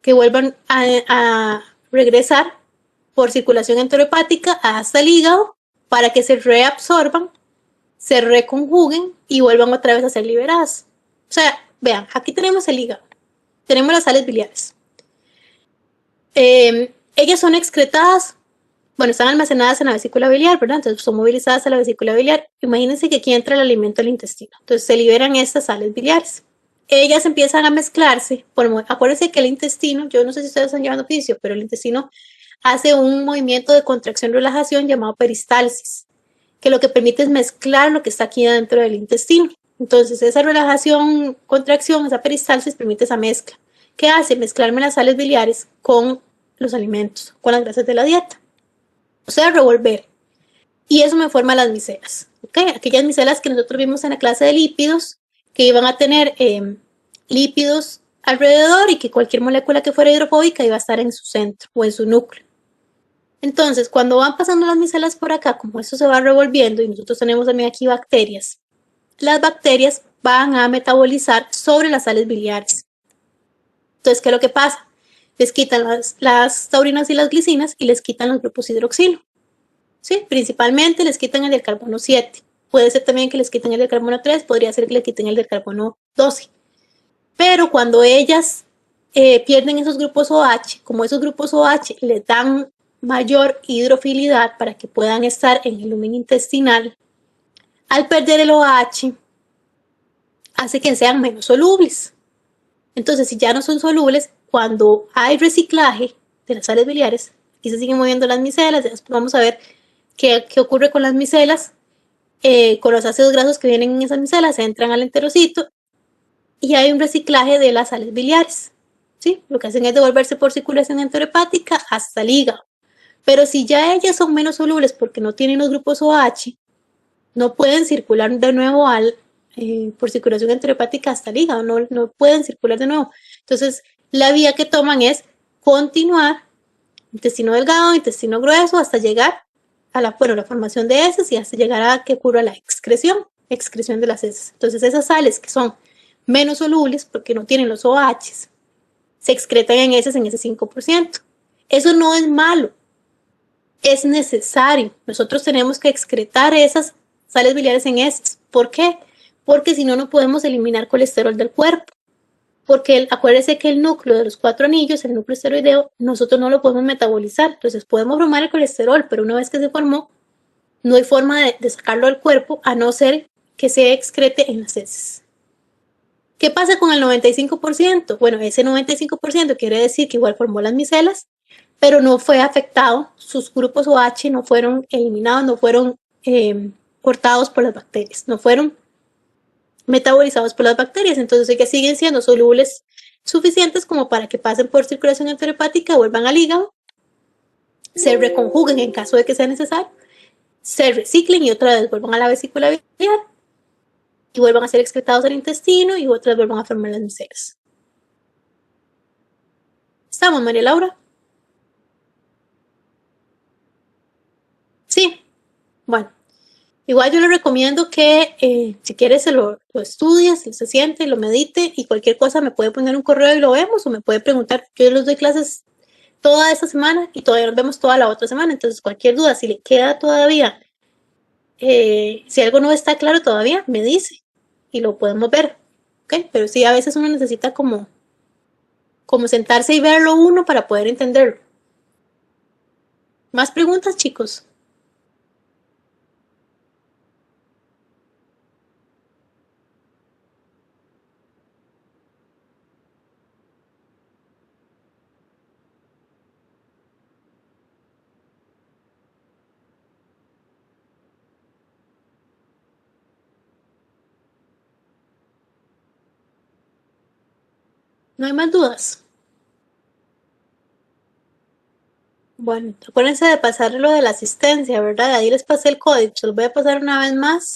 que vuelvan a regresar por circulación enterohepática hasta el hígado para que se reabsorban, se reconjuguen y vuelvan otra vez a ser liberadas. O sea, vean, aquí tenemos el hígado, tenemos las sales biliares. Ellas son excretadas, bueno, están almacenadas en la vesícula biliar, ¿verdad? Entonces son movilizadas a la vesícula biliar. Imagínense que aquí entra el alimento al intestino. Entonces se liberan estas sales biliares. Ellas empiezan a mezclarse. Acuérdense que el intestino, yo no sé si ustedes están llevando oficio, pero el intestino hace un movimiento de contracción-relajación llamado peristalsis, que lo que permite es mezclar lo que está aquí dentro del intestino. Entonces, esa relajación, contracción, esa peristalsis permite esa mezcla. ¿Qué hace? Mezclarme las sales biliares con los alimentos, con las grasas de la dieta. O sea, revolver. Y eso me forma las micelas. ¿Okay? Aquellas micelas que nosotros vimos en la clase de lípidos, que iban a tener lípidos alrededor y que cualquier molécula que fuera hidrofóbica iba a estar en su centro o en su núcleo. Entonces, cuando van pasando las micelas por acá, como esto se va revolviendo y nosotros tenemos también aquí bacterias, las bacterias van a metabolizar sobre las sales biliares. Entonces, ¿qué es lo que pasa? Les quitan las taurinas y las glicinas y les quitan los grupos hidroxilo. ¿Sí? Principalmente les quitan el del carbono 7. Puede ser también que les quiten el del carbono 3, podría ser que le quiten el del carbono 12. Pero cuando ellas pierden esos grupos OH, como esos grupos OH les dan mayor hidrofilidad para que puedan estar en el lumen intestinal, al perder el OH hace que sean menos solubles. Entonces, si ya no son solubles, cuando hay reciclaje de las sales biliares, aquí se siguen moviendo las micelas, después vamos a ver qué ocurre con las micelas, con los ácidos grasos que vienen en esas micelas, entran al enterocito y hay un reciclaje de las sales biliares. ¿Sí? Lo que hacen es devolverse por circulación enterohepática hasta el hígado. Pero si ya ellas son menos solubles porque no tienen los grupos OH, no pueden circular de nuevo por circulación enterohepática hasta el hígado, no pueden circular de nuevo. Entonces, la vía que toman es continuar intestino delgado, intestino grueso, hasta llegar a la formación de heces y hasta llegar a que ocurra la excreción de las heces. Entonces, esas sales que son menos solubles porque no tienen los OH, se excretan en heces en ese 5%. Eso no es malo, es necesario. Nosotros tenemos que excretar esas sales biliares en heces. ¿Por qué? Porque si no, no podemos eliminar colesterol del cuerpo. Porque acuérdese que el núcleo de los 4 anillos, el núcleo esteroideo, nosotros no lo podemos metabolizar. Entonces podemos formar el colesterol, pero una vez que se formó, no hay forma de sacarlo del cuerpo a no ser que se excrete en las heces. ¿Qué pasa con el 95%? Bueno, ese 95% quiere decir que igual formó las micelas, pero no fue afectado, sus grupos OH no fueron eliminados, no fueron cortados por las bacterias, no fueron metabolizados por las bacterias, entonces que siguen siendo solubles suficientes como para que pasen por circulación enterohepática, vuelvan al hígado, se reconjuguen en caso de que sea necesario, se reciclen y otra vez vuelvan a la vesícula biliar y vuelvan a ser excretados al intestino y otras vuelvan a formar las micelas. ¿Estamos, María Laura? Sí. Bueno, igual yo le recomiendo que si quiere se lo estudie, se siente, lo medite y cualquier cosa me puede poner un correo y lo vemos o me puede preguntar. Yo les doy clases toda esta semana y todavía nos vemos toda la otra semana. Entonces cualquier duda, si le queda todavía, si algo no está claro todavía, me dice y lo podemos ver. ¿Okay? Pero sí, a veces uno necesita como sentarse y verlo uno para poder entenderlo. ¿Más preguntas, chicos? ¿No hay más dudas? Bueno, acuérdense de pasar lo de la asistencia, ¿verdad? Ahí les pasé el código, se los voy a pasar una vez más.